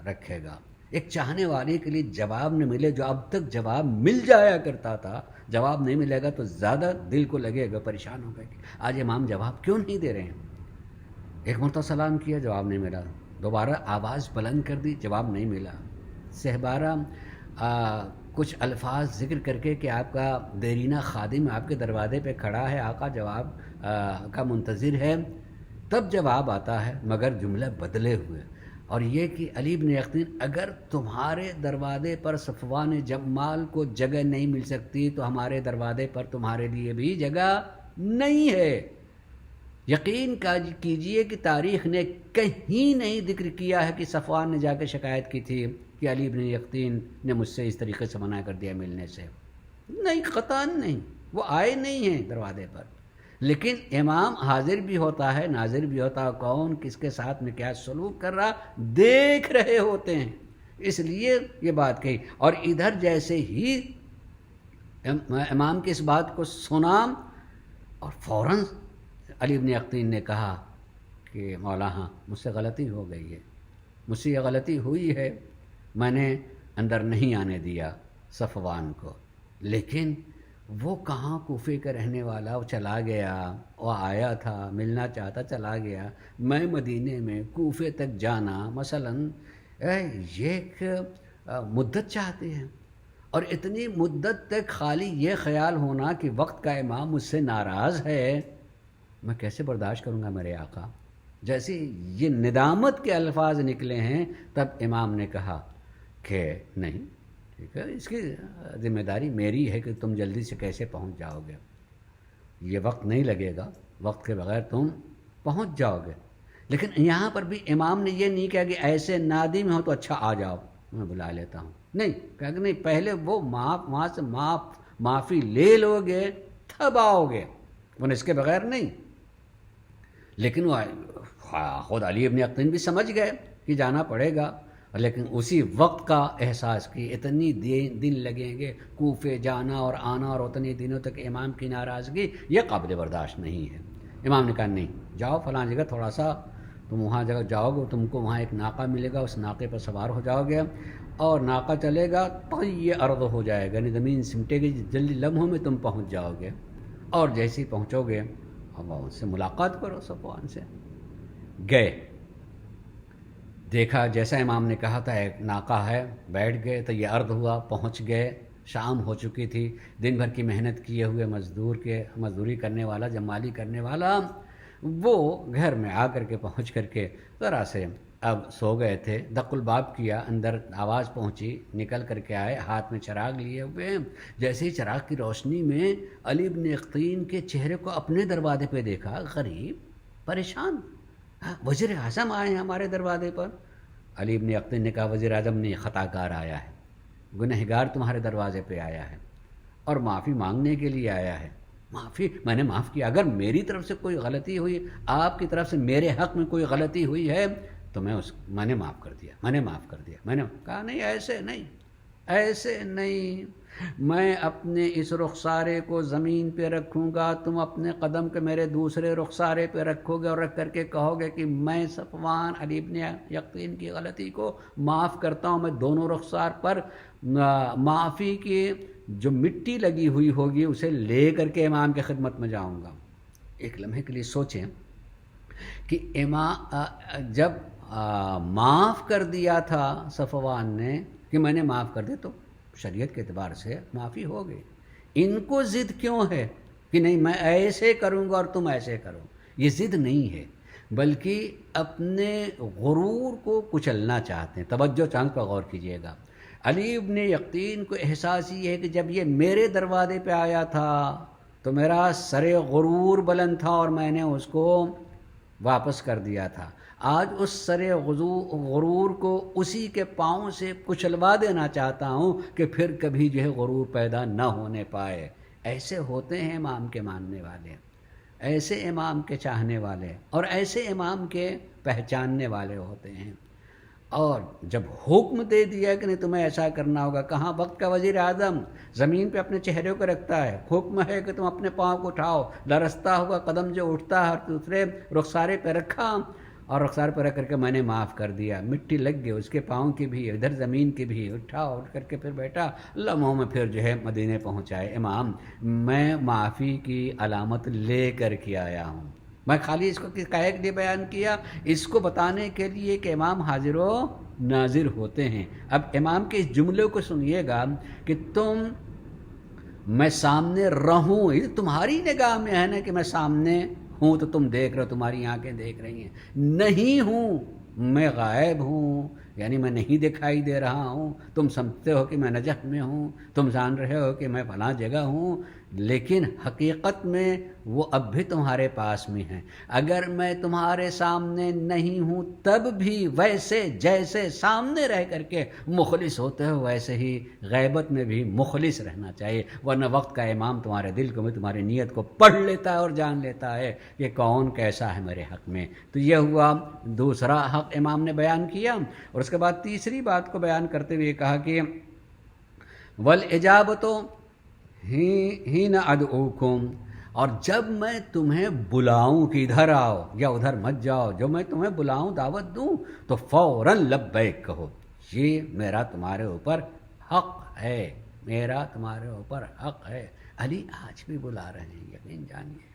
Speaker 1: رکھے گا۔ ایک چاہنے والے کے لیے جواب نہ ملے، جو اب تک جواب مل جایا کرتا تھا، جواب نہیں ملے گا تو زیادہ دل کو لگے گا، پریشان ہوگا کہ آج امام جواب کیوں نہیں دے رہے ہیں۔ ایک مرتبہ سلام کیا، جواب نہیں ملا، دوبارہ آواز بلند کر دی، جواب نہیں ملا، سہبارہ کچھ الفاظ ذکر کر کے کہ آپ کا دیرینہ خادم آپ کے دروازے پہ کھڑا ہے، آقا جواب کا منتظر ہے، تب جواب آتا ہے، مگر جملہ بدلے ہوئے، اور یہ کہ علی بن یقطین، اگر تمہارے دروازے پر صفوان جمال کو جگہ نہیں مل سکتی تو ہمارے دروازے پر تمہارے لیے بھی جگہ نہیں ہے۔ یقین کیجئے کہ تاریخ نے کہیں نہیں ذکر کیا ہے کہ صفوان نے جا کے شکایت کی تھی کہ علی بن یقطین نے مجھ سے اس طریقے سے منع کر دیا ملنے سے، نہیں، قطعاً نہیں، وہ آئے نہیں ہیں دروازے پر، لیکن امام حاضر بھی ہوتا ہے، ناظر بھی ہوتا ہے، کون کس کے ساتھ میں کیا سلوک کر رہا دیکھ رہے ہوتے ہیں، اس لیے یہ بات کہی۔ اور ادھر جیسے ہی امام کی اس بات کو سنا اور فوراً علی بن یقطین نے کہا کہ مولا ہاں مجھ سے غلطی ہو گئی ہے، مجھ سے یہ غلطی ہوئی ہے، میں نے اندر نہیں آنے دیا صفوان کو، لیکن وہ کہاں کوفے کا رہنے والا، وہ چلا گیا، وہ آیا تھا ملنا چاہتا چلا گیا، میں مدینے میں کوفے تک جانا مثلاً یہ ایک مدت چاہتے ہیں، اور اتنی مدت تک خالی یہ خیال ہونا کہ وقت کا امام مجھ سے ناراض ہے، میں کیسے برداشت کروں گا میرے آقا؟ جیسے یہ ندامت کے الفاظ نکلے ہیں تب امام نے کہا کہ نہیں، ٹھیک ہے، اس کی ذمہ داری میری ہے کہ تم جلدی سے کیسے پہنچ جاؤ گے، یہ وقت نہیں لگے گا، وقت کے بغیر تم پہنچ جاؤ گے۔ لیکن یہاں پر بھی امام نے یہ نہیں کہا کہ ایسے نادم ہو تو اچھا آ جاؤ میں بلا لیتا ہوں، نہیں، کہا کہ نہیں، پہلے وہ وہاں سے معافی لے لو گے تب آؤ گے، ورنہ اس کے بغیر نہیں۔ لیکن وہ خود علی بن یقطین بھی سمجھ گئے کہ جانا پڑے گا، لیکن اسی وقت کا احساس کی اتنی دن لگیں گے کوفے جانا اور آنا، اور اتنے دنوں تک امام کی ناراضگی، یہ قابل برداشت نہیں ہے۔ امام نے کہا نہیں، جاؤ فلاں جگہ، تھوڑا سا تم وہاں جگہ جاؤ گے، تم کو وہاں ایک ناقہ ملے گا، اس ناقے پر سوار ہو جاؤ گے، اور ناقہ چلے گا تو یہ عرض ہو جائے گا، یعنی زمین سمٹے گی، جلدی لمحوں میں تم پہنچ جاؤ گے، اور جیسے ہی پہنچو گے اب ان سے ملاقات کرو، صفوان سے۔ گئے، دیکھا جیسا امام نے کہا تھا، ایک ناقہ ہے، بیٹھ گئے تو یہ عرض ہوا، پہنچ گئے، شام ہو چکی تھی، دن بھر کی محنت کیے ہوئے مزدوری کرنے والا، جمالی کرنے والا، وہ گھر میں آ کر کے پہنچ کر کے ذرا سے اب سو گئے تھے، دق الباب کیا، اندر آواز پہنچی، نکل کر کے آئے، ہاتھ میں چراغ لیے ہوئے، جیسے ہی چراغ کی روشنی میں علی بن یقطین کے چہرے کو اپنے دروازے پہ دیکھا، غریب، پریشان، وزیر اعظم آئے ہیں ہمارے دروازے پر۔ علی بن یقطین نے کہا وزیر اعظم نہیں، خطا کار آیا ہے، گنہگار تمہارے دروازے پہ آیا ہے اور معافی مانگنے کے لیے آیا ہے، معافی میں نے معاف کیا، اگر میری طرف سے کوئی غلطی ہوئی، آپ کی طرف سے میرے حق میں کوئی غلطی ہوئی ہے تو میں نے معاف کر دیا، میں نے معاف کر دیا۔ میں نے کہا نہیں، ایسے نہیں، میں اپنے اس رخسارے کو زمین پہ رکھوں گا، تم اپنے قدم کے میرے دوسرے رخسارے پہ رکھو گے، اور رکھ کر کے کہو گے کہ میں صفوان علی بن یقطین کی غلطی کو معاف کرتا ہوں، میں دونوں رخسار پر معافی کی جو مٹی لگی ہوئی ہوگی اسے لے کر کے امام کی خدمت میں جاؤں گا۔ ایک لمحے کے لیے سوچیں کہ امام جب معاف کر دیا تھا صفوان نے کہ میں نے معاف کر دیا، تو شریعت کے اعتبار سے معافی ہو گئی، ان کو ضد کیوں ہے کہ نہیں میں ایسے کروں گا اور تم ایسے کرو؟ یہ ضد نہیں ہے، بلکہ اپنے غرور کو کچلنا چاہتے ہیں۔ توجہ چاند پر غور کیجئے گا، علی بن یقطین کو احساس یہ ہے کہ جب یہ میرے دروازے پہ آیا تھا تو میرا سر غرور بلند تھا اور میں نے اس کو واپس کر دیا تھا، آج اس سر غرور کو اسی کے پاؤں سے کچلوا دینا چاہتا ہوں کہ پھر کبھی جو ہے غرور پیدا نہ ہونے پائے۔ ایسے ہوتے ہیں امام کے ماننے والے، ایسے امام کے چاہنے والے، اور ایسے امام کے پہچاننے والے ہوتے ہیں۔ اور جب حکم دے دیا کہ نہیں تمہیں ایسا کرنا ہوگا، کہاں وقت کا وزیر اعظم زمین پہ اپنے چہرے کو رکھتا ہے، حکم ہے کہ تم اپنے پاؤں کو اٹھاؤ، لرزتا ہوا قدم جو اٹھتا ہے دوسرے رخسارے پہ رکھا، اور رخسار پہ رکھ کر کے میں نے معاف کر دیا، مٹی لگ گئی اس کے پاؤں کی بھی، ادھر زمین کی بھی، اٹھا اٹھ کر کے پھر بیٹھا، لمحوں میں پھر جو ہے مدینے پہنچائے امام، میں معافی کی علامت لے کر کے آیا ہوں۔ میں خالی اس کو کہے کے لیے بیان کیا، اس کو بتانے کے لیے کہ امام حاضر و ناظر ہوتے ہیں۔ اب امام کے اس جملے کو سنیے گا کہ میں سامنے رہوں، یہ تمہاری نگاہ میں ہے نا کہ میں سامنے ہوں تو تم دیکھ رہے ہو، تمہاری آنکھیں دیکھ رہی ہیں، نہیں ہوں، میں غائب ہوں، یعنی میں نہیں دکھائی دے رہا ہوں، تم سمجھتے ہو کہ میں نجف میں ہوں، تم جان رہے ہو کہ میں فلاں جگہ ہوں، لیکن حقیقت میں وہ اب بھی تمہارے پاس میں ہیں۔ اگر میں تمہارے سامنے نہیں ہوں تب بھی ویسے جیسے سامنے رہ کر کے مخلص ہوتے ہو ویسے ہی غیبت میں بھی مخلص رہنا چاہیے، ورنہ وقت کا امام تمہارے دل کو میں تمہاری نیت کو پڑھ لیتا ہے اور جان لیتا ہے کہ کون کیسا ہے میرے حق میں۔ تو یہ ہوا دوسرا حق امام نے بیان کیا، اور اس کے بعد تیسری بات کو بیان کرتے ہوئے کہا کہ وَالْإِجَابَةُ حِينَ أَدْعُوكُمْ، اور جب میں تمہیں بلاؤں کہ ادھر آؤ یا ادھر مت جاؤ، جو میں تمہیں بلاؤں دعوت دوں تو فوراً لبیک کہو۔ یہ میرا تمہارے اوپر حق ہے، میرا تمہارے اوپر حق ہے۔ علی آج بھی بلا رہے ہیں، یقین جانیے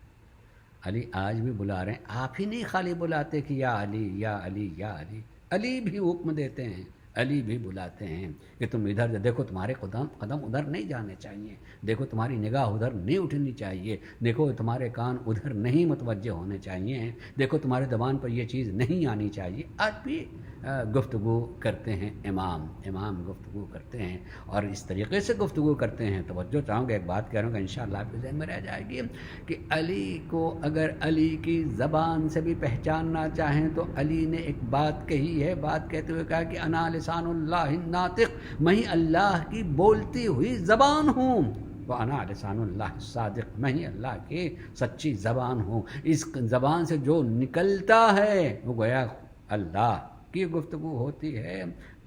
Speaker 1: علی آج بھی بلا رہے ہیں۔ آپ ہی نہیں خالی بلاتے کہ یا علی یا علی یا علی، علی بھی حکم دیتے ہیں، علی بھی بلاتے ہیں کہ تم ادھر دیکھو، تمہارے قدم ادھر نہیں جانے چاہیے، دیکھو تمہاری نگاہ ادھر نہیں اٹھنی چاہیے، دیکھو تمہارے کان ادھر نہیں متوجہ ہونے چاہیے، دیکھو تمہارے زبان پر یہ چیز نہیں آنی چاہیے۔ آج بھی گفتگو کرتے ہیں امام گفتگو کرتے ہیں، اور اس طریقے سے گفتگو کرتے ہیں۔ توجہ چاہوں گا، ایک بات کہہ رہا ہوں کہ انشاءاللہ آپ کے ذہن میں رہ جائے گی کہ علی کو اگر علی کی زبان سے بھی پہچاننا چاہیں تو علی نے ایک بات کہی ہے، بات کہتے ہوئے کہا کہ انا لسان اللہ الناطق، میں اللہ کی بولتی ہوئی زبان ہوں، وَأَنَا لِسَانُ اللَّهِ الصَّادِقِ، میں ہی اللہ کی سچی زبان ہوں۔ اس زبان سے جو نکلتا ہے وہ گویا اللہ کی گفتگو ہوتی ہے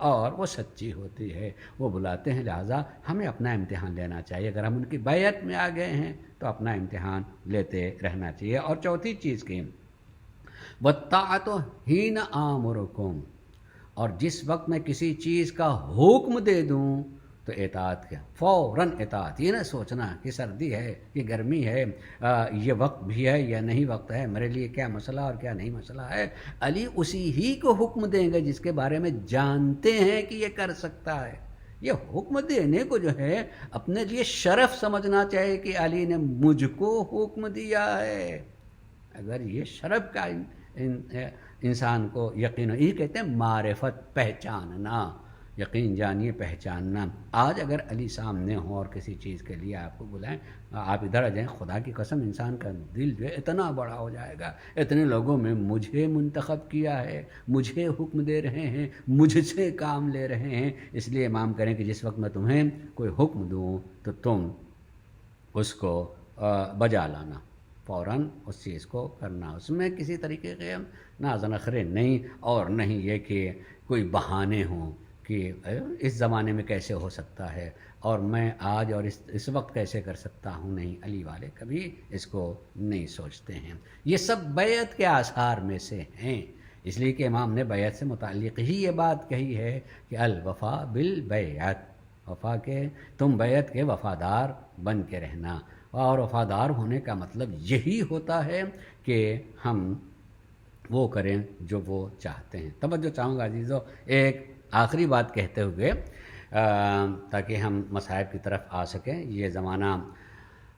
Speaker 1: اور وہ سچی ہوتی ہے، وہ بلاتے ہیں، لہٰذا ہمیں اپنا امتحان لینا چاہیے۔ اگر ہم ان کی بیعت میں آ گئے ہیں تو اپنا امتحان لیتے رہنا چاہیے۔ اور چوتھی چیز کی وَالطَّاعَةُ حِينَ آمُرُكُمْ، اور جس وقت میں کسی چیز کا حکم دے دوں تو اطاعت کیا، فوراً اطاعت۔ یہ نہ سوچنا کہ سردی ہے کہ گرمی ہے، یہ وقت بھی ہے یا نہیں وقت ہے، میرے لیے کیا مسئلہ اور کیا نہیں مسئلہ ہے۔ علی اسی ہی کو حکم دیں گے جس کے بارے میں جانتے ہیں کہ یہ کر سکتا ہے۔ یہ حکم دینے کو جو ہے اپنے لیے شرف سمجھنا چاہیے کہ علی نے مجھ کو حکم دیا ہے۔ اگر یہ شرف کا انسان کو یقین، یہ کہتے ہیں معرفت، پہچاننا، یقین جانیے پہچاننا۔ آج اگر علی سامنے ہوں اور کسی چیز کے لیے آپ کو بلائیں، آپ ادھر آ جائیں، خدا کی قسم انسان کا دل جو ہے اتنا بڑا ہو جائے گا، اتنے لوگوں میں مجھے منتخب کیا ہے، مجھے حکم دے رہے ہیں، مجھ سے کام لے رہے ہیں۔ اس لیے امام کریں کہ جس وقت میں تمہیں کوئی حکم دوں تو تم اس کو بجا لانا، فوراً اس چیز کو کرنا، اس میں کسی طریقے کے ناز و نخرے نہیں، اور نہیں یہ کہ کوئی بہانے ہوں کہ اس زمانے میں کیسے ہو سکتا ہے اور میں آج اور اس وقت کیسے کر سکتا ہوں۔ نہیں، علی والے کبھی اس کو نہیں سوچتے ہیں۔ یہ سب بیعت کے آثار میں سے ہیں، اس لیے کہ امام نے بیعت سے متعلق ہی یہ بات کہی ہے کہ الوفا بالبیعت، وفا کے تم بیعت کے وفادار بن کے رہنا، اور وفادار ہونے کا مطلب یہی ہوتا ہے کہ ہم وہ کریں جو وہ چاہتے ہیں۔ توجہ چاہوں گا عزیزو، ایک آخری بات کہتے ہوئے تاکہ ہم مصائب کی طرف آ سکیں۔ یہ زمانہ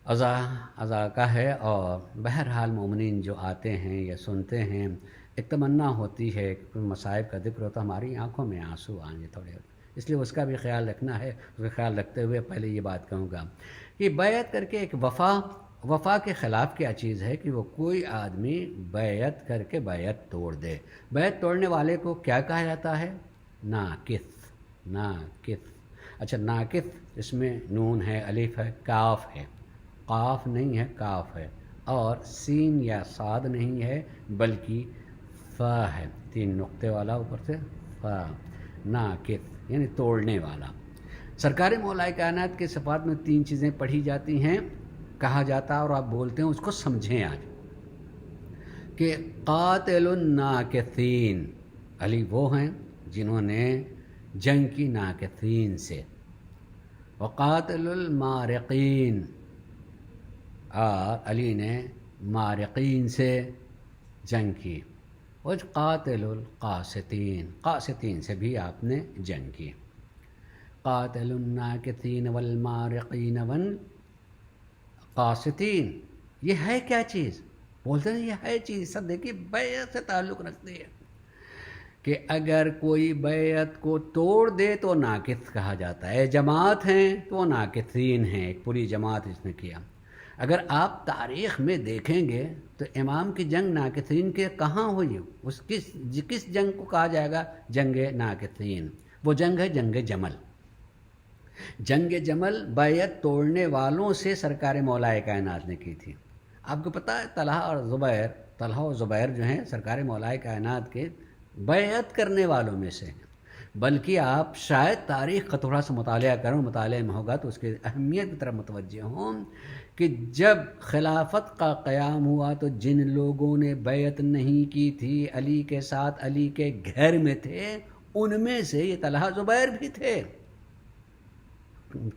Speaker 1: ازا کا ہے، اور بہرحال مومنین جو آتے ہیں یا سنتے ہیں، ایک تمنا ہوتی ہے کہ مصائب کا ذکر ہوتا ہماری آنکھوں میں آنسو آئیں تھوڑے، اس لیے اس کا بھی خیال رکھنا ہے۔ اس کا خیال رکھتے ہوئے پہلے یہ بات کہوں گا کہ بیعت کر کے ایک وفا کے خلاف کیا چیز ہے کہ وہ کوئی آدمی بیعت کر کے بیعت توڑ دے۔ بیعت توڑنے والے کو کیا کہا جاتا ہے؟ ناقص۔ اچھا، ناقص اس میں نون ہے، الف ہے، کاف ہے، قاف نہیں ہے، کاف ہے، اور سین یا صاد نہیں ہے بلکہ فا ہے، 3 نقطے والا اوپر سے فا، ناقص یعنی توڑنے والا۔ سرکار مولا کائنات کے صفات میں 3 چیزیں پڑھی جاتی ہیں، کہا جاتا ہے، اور آپ بولتے ہیں، اس کو سمجھیں آج کہ قاتل الناقصین، علی وہ ہیں جنہوں نے جنگ کی ناقصین سے، وقاتل المارقین، اور علی نے مارقین سے جنگ کی، وقاتل القاسطین، قاسطین سے بھی آپ نے جنگ کی۔ قاتل الناقصین والمارقین والقاسطین، یہ ہے کیا چیز؟ بولتے ہیں یہ ہے چیز، سب دیکھیے بیعت سے تعلق رکھتی ہے کہ اگر کوئی بیعت کو توڑ دے تو ناقص کہا جاتا ہے۔ جماعت ہیں تو وہ ناقصین ہیں، ایک پوری جماعت اس نے کیا۔ اگر آپ تاریخ میں دیکھیں گے تو امام کی جنگ ناقصین کے کہاں ہوئی؟ کس جنگ کو کہا جائے گا؟ جنگ ناقصین. وہ جنگ ہے جنگ جمل. جنگ جمل بیعت توڑنے والوں سے سرکار مولا کائنات نے کی تھی. آپ کو پتہ ہے طلحہ اور زبیر جو ہیں سرکار مولا کائنات کے بیعت کرنے والوں میں سے ہیں. بلکہ آپ شاید تاریخ کا تھوڑا سا مطالعہ میں ہوگا تو اس کی اہمیت کی طرف متوجہ ہوں کہ جب خلافت کا قیام ہوا تو جن لوگوں نے بیعت نہیں کی تھی علی کے ساتھ، علی کے گھر میں تھے، ان میں سے یہ طلحہ زبیر بھی تھے.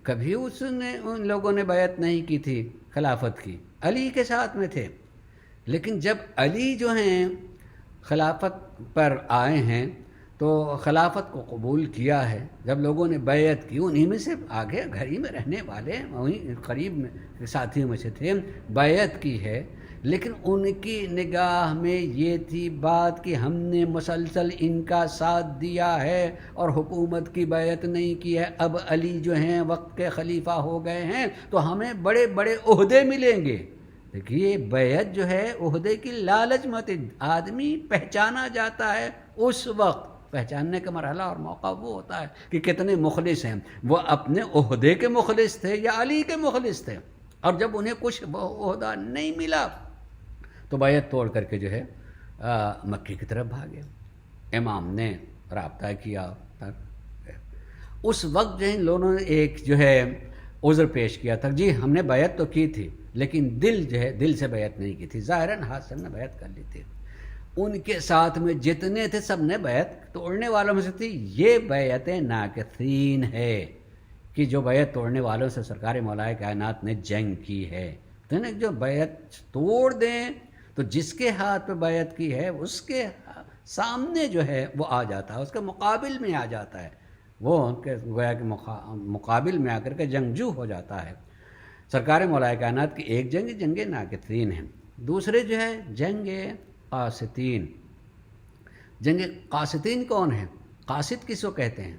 Speaker 1: کبھی ان لوگوں نے بیعت نہیں کی تھی خلافت کی، علی کے ساتھ میں تھے. لیکن جب علی جو ہیں خلافت پر آئے ہیں تو خلافت کو قبول کیا ہے، جب لوگوں نے بیعت کی، انہی میں سے آگے گھر ہی میں رہنے والے وہیں قریب میں ساتھیوں میں سے تھے، بیعت کی ہے. لیکن ان کی نگاہ میں یہ تھی بات کہ ہم نے مسلسل ان کا ساتھ دیا ہے اور حکومت کی بیعت نہیں کی ہے، اب علی جو ہیں وقت کے خلیفہ ہو گئے ہیں تو ہمیں بڑے بڑے عہدے ملیں گے. دیکھیے بیعت جو ہے عہدے کی لالچ مت. آدمی پہچانا جاتا ہے اس وقت، پہچاننے کا مرحلہ اور موقع وہ ہوتا ہے کہ کتنے مخلص ہیں. وہ اپنے عہدے کے مخلص تھے یا علی کے مخلص تھے، اور جب انہیں کچھ عہدہ نہیں ملا تو بیعت توڑ کر کے جو ہے مکے کی طرف بھاگے. امام نے رابطہ کیا. اس وقت جو ان لوگوں نے ایک جو ہے عذر پیش کیا تھا، جی ہم نے بیعت تو کی تھی لیکن دل سے بیعت نہیں کی تھی، ظاہراً ہاتھ سے ہم نے بیعت کر لی تھی. ان کے ساتھ میں جتنے تھے سب نے بیعت توڑنے والوں میں سے تھی. یہ بیعت ناقصین ہے کہ جو بیعت توڑنے والوں سے سرکار مولا کائنات نے جنگ کی ہے. تو جو بیعت توڑ دیں تو جس کے ہاتھ پہ بیعت کی ہے اس کے سامنے جو ہے وہ آ جاتا ہے، اس کے مقابل میں آ جاتا ہے، وہ ان کے گویا کے مقابل میں آ کر کے جنگجو ہو جاتا ہے. سرکار مولا کائنات کی ایک جنگ ناقصین ہے. دوسرے جو ہے جنگ قاسطین. جنگ قاسطین کون ہے؟ قاسط کس کو کہتے ہیں؟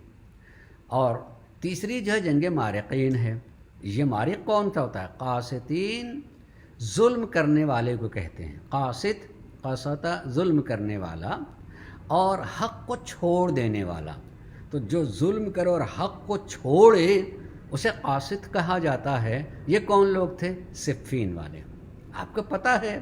Speaker 1: اور تیسری جو ہے جنگ مارقین ہے. یہ مارق کون سا ہوتا ہے؟ قاسطین ظلم کرنے والے کو کہتے ہیں. قاسط ظلم کرنے والا اور حق کو چھوڑ دینے والا. تو جو ظلم کرے اور حق کو چھوڑے اسے قاسط کہا جاتا ہے. یہ کون لوگ تھے؟ صفین والے. آپ کو پتہ ہے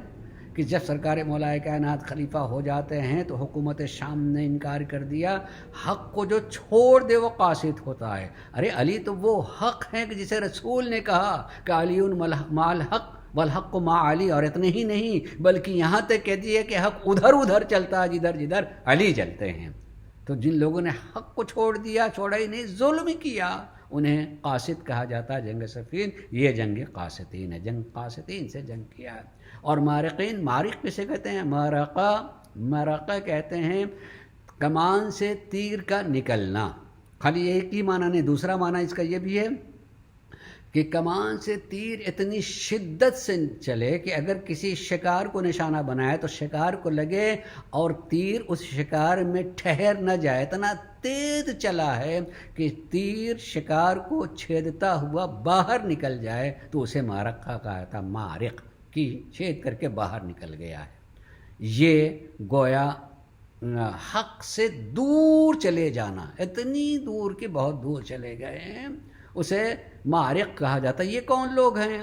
Speaker 1: کہ جب سرکار مولا کائنات خلیفہ ہو جاتے ہیں تو حکومت شام نے انکار کر دیا. حق کو جو چھوڑ دے وہ قاسط ہوتا ہے. ارے علی تو وہ حق ہیں کہ جسے رسول نے کہا کہ علی مع الحق والحق مع علی، اور اتنے ہی نہیں بلکہ یہاں تک کہہ دیے کہ حق ادھر چلتا ہے جدھر علی چلتے ہیں. تو جن لوگوں نے حق کو چھوڑا ہی نہیں، ظلم کیا، انہیں قاسط کہا جاتا ہے. جنگ صفین یہ جنگ قاسطین ہے. جنگ قاسطین سے جنگ کیا ہے. اور مارقین، مارق کسے کہتے ہیں؟ مرقہ کہتے ہیں کمان سے تیر کا نکلنا. خالی ایک ہی معنی نہیں، دوسرا معنی اس کا یہ بھی ہے کہ کمان سے تیر اتنی شدت سے چلے کہ اگر کسی شکار کو نشانہ بنائے تو شکار کو لگے اور تیر اس شکار میں ٹھہر نہ جائے. اتنا تیز چلا ہے کہ تیر شکار کو چھیدتا ہوا باہر نکل جائے تو اسے مارقہ کہا تھا. مارق کی چھید کر کے باہر نکل گیا ہے. یہ گویا حق سے دور چلے جانا، اتنی دور کہ بہت دور چلے گئے ہیں، اسے مارق کہا جاتا ہے. یہ کون لوگ ہیں؟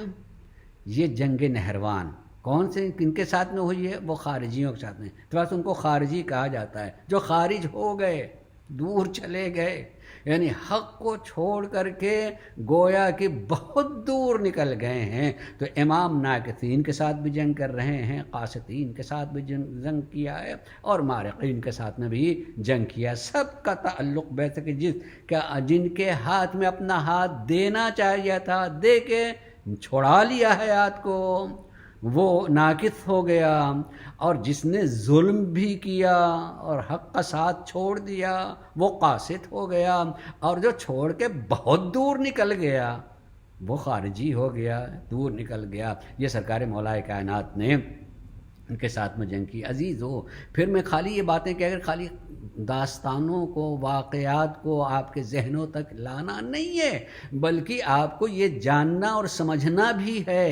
Speaker 1: یہ جنگ نہروان. کون سے کن کے ساتھ میں ہوئی ہے؟ وہ خارجیوں کے ساتھ میں. تو ان کو خارجی کہا جاتا ہے، جو خارج ہو گئے، دور چلے گئے، یعنی حق کو چھوڑ کر کے گویا کہ بہت دور نکل گئے ہیں. تو امام ناقصین کے ساتھ بھی جنگ کر رہے ہیں، قاسطین کے ساتھ بھی جنگ کیا ہے، اور مارقین کے ساتھ میں بھی جنگ کیا. سب کا تعلق بیسے کہ جن کے ہاتھ میں اپنا ہاتھ دینا چاہیے تھا دے کے چھوڑا لیا ہے ہاتھ کو، وہ ناقص ہو گیا. اور جس نے ظلم بھی کیا اور حق کا ساتھ چھوڑ دیا وہ قاسط ہو گیا. اور جو چھوڑ کے بہت دور نکل گیا وہ خارجی ہو گیا، دور نکل گیا. یہ سرکار مولا کائنات نے ان کے ساتھ میں جنگ کی. عزیز ہو، پھر میں خالی یہ باتیں کہ اگر خالی داستانوں کو، واقعات کو آپ کے ذہنوں تک لانا نہیں ہے، بلکہ آپ کو یہ جاننا اور سمجھنا بھی ہے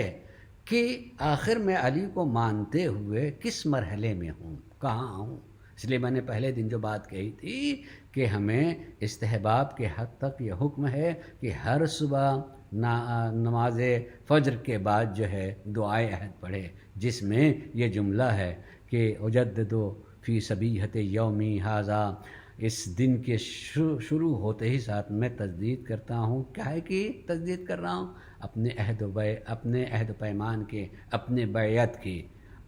Speaker 1: کہ آخر میں علی کو مانتے ہوئے کس مرحلے میں ہوں، کہاں ہوں۔ اس لیے میں نے پہلے دن جو بات کہی تھی کہ ہمیں استحباب کے حد تک یہ حکم ہے کہ ہر صبح نماز فجر کے بعد جو ہے دعائے عہد پڑھے، جس میں یہ جملہ ہے کہ اجددو فی صبیحۃ یومی ھذا، اس دن کے شروع ہوتے ہی ساتھ میں تجدید کرتا ہوں۔ کیا ہے کہ تجدید کر رہا ہوں؟ اپنے عہد و پیمان کے، اپنے بیعت کی،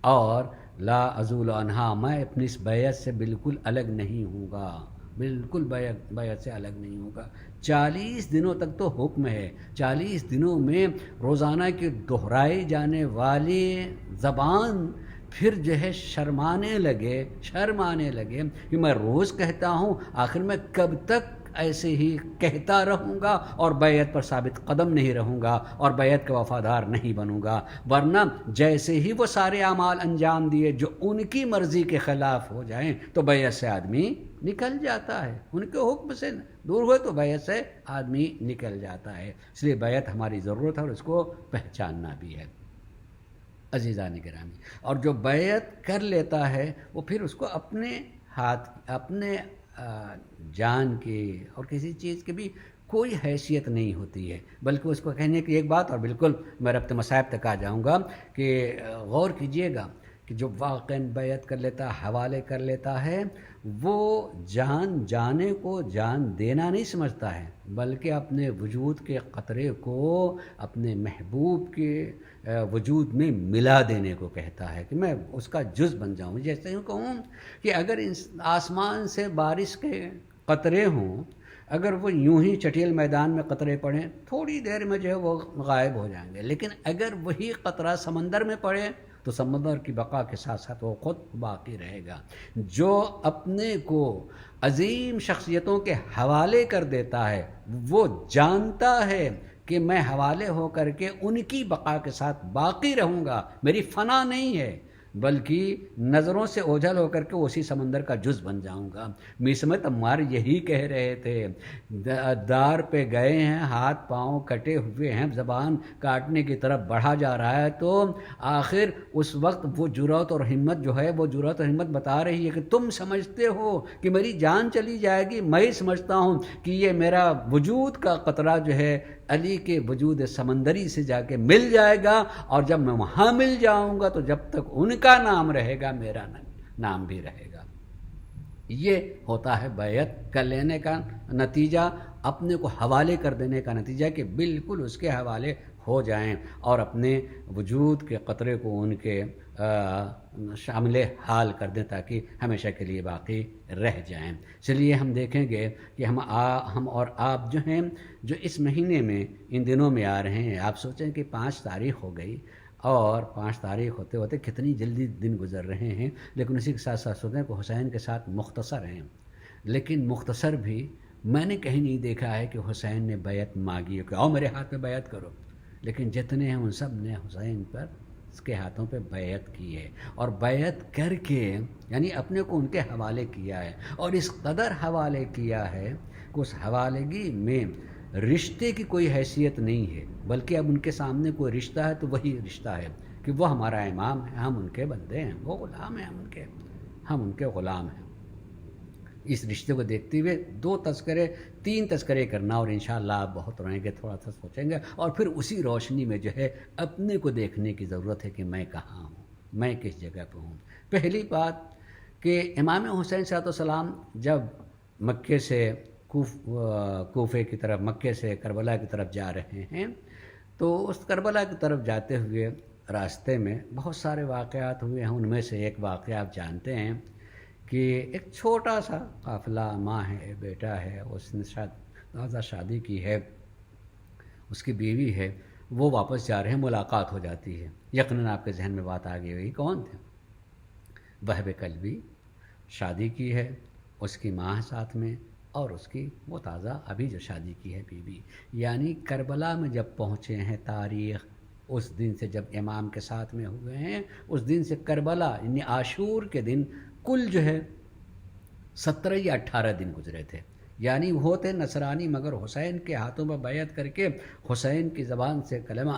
Speaker 1: اور لا ازول عنہا، میں اپنی اس بیعت سے بالکل الگ نہیں ہوں گا، بالکل بیعت سے الگ نہیں ہوگا۔ 40 دنوں تک تو حکم ہے، 40 دنوں میں روزانہ کی دہرائی جانے والی زبان پھر جو ہے شرمانے لگے کہ میں روز کہتا ہوں، آخر میں کب تک ایسے ہی کہتا رہوں گا اور بیعت پر ثابت قدم نہیں رہوں گا اور بیعت کا وفادار نہیں بنوں گا؟ ورنہ جیسے ہی وہ سارے اعمال انجام دیے جو ان کی مرضی کے خلاف ہو جائیں تو بیعت سے آدمی نکل جاتا ہے، ان کے حکم سے دور ہوئے تو بیعت سے آدمی نکل جاتا ہے۔ اس لیے بیعت ہماری ضرورت ہے اور اس کو پہچاننا بھی ہے۔ عزیزان گرامی، اور جو بیعت کر لیتا ہے وہ پھر اس کو اپنے ہاتھ، اپنے جان کی اور کسی چیز کی بھی کوئی حیثیت نہیں ہوتی ہے، بلکہ اس کو کہنے کی ایک بات، اور بالکل میں ربط مصائب تک آ جاؤں گا، کہ غور کیجئے گا کہ جو واقعاً بیعت کر لیتا، حوالے کر لیتا ہے، وہ جان جانے کو جان دینا نہیں سمجھتا ہے، بلکہ اپنے وجود کے قطرے کو اپنے محبوب کے وجود میں ملا دینے کو کہتا ہے، کہ میں اس کا جز بن جاؤں۔ جیسے یوں کہوں کہ اگر آسمان سے بارش کے قطرے ہوں، اگر وہ یوں ہی چٹیل میدان میں قطرے پڑیں تھوڑی دیر میں جو ہے وہ غائب ہو جائیں گے، لیکن اگر وہی قطرہ سمندر میں پڑے تو سمندر کی بقا کے ساتھ ساتھ وہ خود باقی رہے گا۔ جو اپنے کو عظیم شخصیتوں کے حوالے کر دیتا ہے وہ جانتا ہے کہ میں حوالے ہو کر کے ان کی بقا کے ساتھ باقی رہوں گا، میری فنا نہیں ہے، بلکہ نظروں سے اوجھل ہو کر کے اسی سمندر کا جز بن جاؤں گا۔ مصمت عمار یہی کہہ رہے تھے، دار پہ گئے ہیں، ہاتھ پاؤں کٹے ہوئے ہیں، زبان کاٹنے کی طرف بڑھا جا رہا ہے، تو آخر اس وقت وہ جرأت اور ہمت جو ہے، وہ جرأت اور ہمت بتا رہی ہے کہ تم سمجھتے ہو کہ میری جان چلی جائے گی، میں ہی سمجھتا ہوں کہ یہ میرا وجود کا قطرہ جو ہے علی کے وجود سمندری سے جا کے مل جائے گا، اور جب میں وہاں مل جاؤں گا تو جب تک ان کا نام رہے گا میرا نام بھی رہے گا۔ یہ ہوتا ہے بیعت کر لینے کا نتیجہ، اپنے کو حوالے کر دینے کا نتیجہ، کہ بالکل اس کے حوالے ہو جائیں اور اپنے وجود کے قطرے کو ان کے شامل حال کر دیں تاکہ ہمیشہ کے لیے باقی رہ جائیں۔ چلیے ہم دیکھیں گے کہ ہم اور آپ جو ہیں، جو اس مہینے میں ان دنوں میں آ رہے ہیں، آپ سوچیں کہ 5 تاریخ ہو گئی، اور 5 تاریخ ہوتے ہوتے کتنی جلدی دن گزر رہے ہیں، لیکن اسی کے ساتھ ساتھ سوچیں کہ حسین کے ساتھ مختصر ہیں، لیکن مختصر بھی میں نے کہیں نہیں دیکھا ہے کہ حسین نے بیعت مانگی ہے کہ آؤ میرے ہاتھ میں بیعت کرو، لیکن جتنے ہیں ان سب نے حسین پر اس کے ہاتھوں پہ بیعت کی ہے، اور بیعت کر کے یعنی اپنے کو ان کے حوالے کیا ہے، اور اس قدر حوالے کیا ہے کہ اس حوالگی میں رشتے کی کوئی حیثیت نہیں ہے، بلکہ اب ان کے سامنے کوئی رشتہ ہے تو وہی رشتہ ہے کہ وہ ہمارا امام ہے، ہم ان کے بندے ہیں، وہ غلام ہیں، ہم ان کے غلام ہیں۔ اس رشتے کو دیکھتے ہوئے 2 تذکرے 3 تذکرے کرنا، اور انشاءاللہ آپ بہت روئیں گے، تھوڑا سا سوچیں گے، اور پھر اسی روشنی میں جو ہے اپنے کو دیکھنے کی ضرورت ہے کہ میں کہاں ہوں، میں کس جگہ پہ ہوں۔ پہلی بات کہ امام حسین صلی اللہ علیہ وسلم جب مکے سے کوفے کی طرف، مکے سے کربلا کی طرف جا رہے ہیں، تو اس کربلا کی طرف جاتے ہوئے راستے میں بہت سارے واقعات ہوئے ہیں۔ ان میں سے ایک واقعہ آپ جانتے ہیں کہ ایک چھوٹا سا قافلہ، ماں ہے، بیٹا ہے، اس نے تازہ شادی کی ہے، اس کی بیوی ہے، وہ واپس جا رہے ہیں، ملاقات ہو جاتی ہے، یقیناً آپ کے ذہن میں بات آ گئی ہوگی کون تھے؟ وہب کلبی، شادی کی ہے، اس کی ماں ساتھ میں، اور اس کی وہ تازہ ابھی جو شادی کی ہے بیوی، یعنی کربلا میں جب پہنچے ہیں، تاریخ اس دن سے جب امام کے ساتھ میں ہوئے ہیں، اس دن سے کربلا یعنی عاشور کے دن کل جو ہے 17 یا 18 دن گزرے تھے، یعنی وہ تھے نصرانی مگر حسین کے ہاتھوں میں بیعت کر کے حسین کی زبان سے کلمہ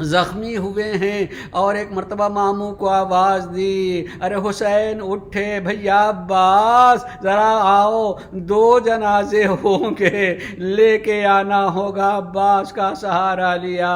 Speaker 1: زخمی ہوئے ہیں، اور ایک مرتبہ ماموں کو آواز دی، ارے حسین اٹھے بھیا عباس ذرا آؤ، 2 جنازے ہوں گے، لے کے آنا ہوگا۔ عباس کا سہارا لیا،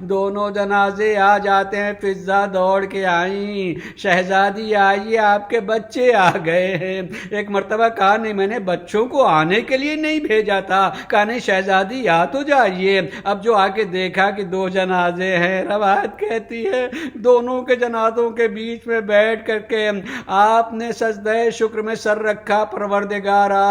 Speaker 1: دونوں جنازے آ جاتے ہیں۔ فضہ دوڑ کے آئیں، شہزادی آئیے آپ کے بچے آ گئے ہیں۔ ایک مرتبہ کہا نہیں میں نے بچوں کو آنے کے لیے نہیں بھیجا تھا، کہا نہیں شہزادی آ تو جائیے۔ اب جو آ کے دیکھا کہ 2 جنازے ہیں، روایت کہتی ہے دونوں کے جنازوں کے بیچ میں بیٹھ کر کے آپ نے سجدہ شکر میں سر رکھا، پروردگارا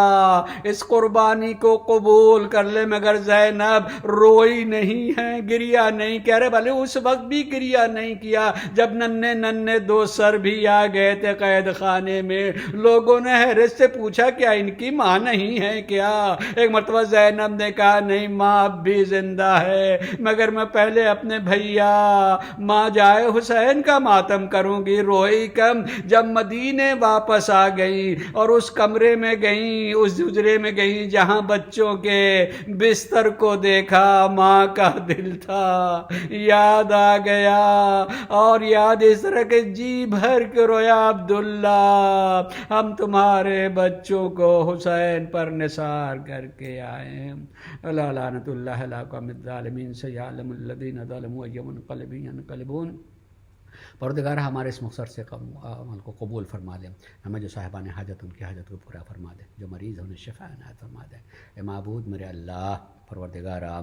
Speaker 1: اس قربانی کو قبول کر لے، مگر زینب روئی نہیں ہے، گریا نہیں کہہ رہے، بھلے اس وقت بھی گریا نہیں کیا جب ننھے 2 سر بھی آ گئے تھے قید خانے میں۔ لوگوں نے حیرت سے پوچھا کیا ان کی ماں نہیں ہے کیا؟ ایک مرتبہ زینب نے کہا نہیں ماں اب بھی زندہ ہے، مگر میں پہلے اپنے بھیا ماں جائے حسین کا ماتم کروں گی۔ روئی کم جب مدینے واپس آ گئی اور اس کمرے میں گئیں، اس حجرے میں گئیں جہاں بچوں کے بستر کو دیکھا، ماں کا دل تھا، یاد آ گیا، اور یاد اس طرح کے جی بھر کے رویا، عبداللہ ہم تمہارے بچوں کو حسین پر نثار کر کے آئے، اللہ لعنت اللہ علی قوم الظالمین سیعلم الذین ظلموا ای منقلب ینقلبون۔ پروردگار ہمارے اس مختصر سے عمل کو قبول فرما لے، ہمیں جو صاحبان حاجت ان کی حاجت کو پورا فرما دے، جو مریض ہیں انہیں شفا عنایت فرما دے۔ اے معبود میرے اللہ پروردگارا،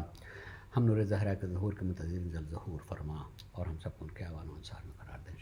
Speaker 1: ہم نور زہرا کے ظہور کے منتظر ظہور فرما، اور ہم سب کو ان کے اعوان و انصار میں قرار دے۔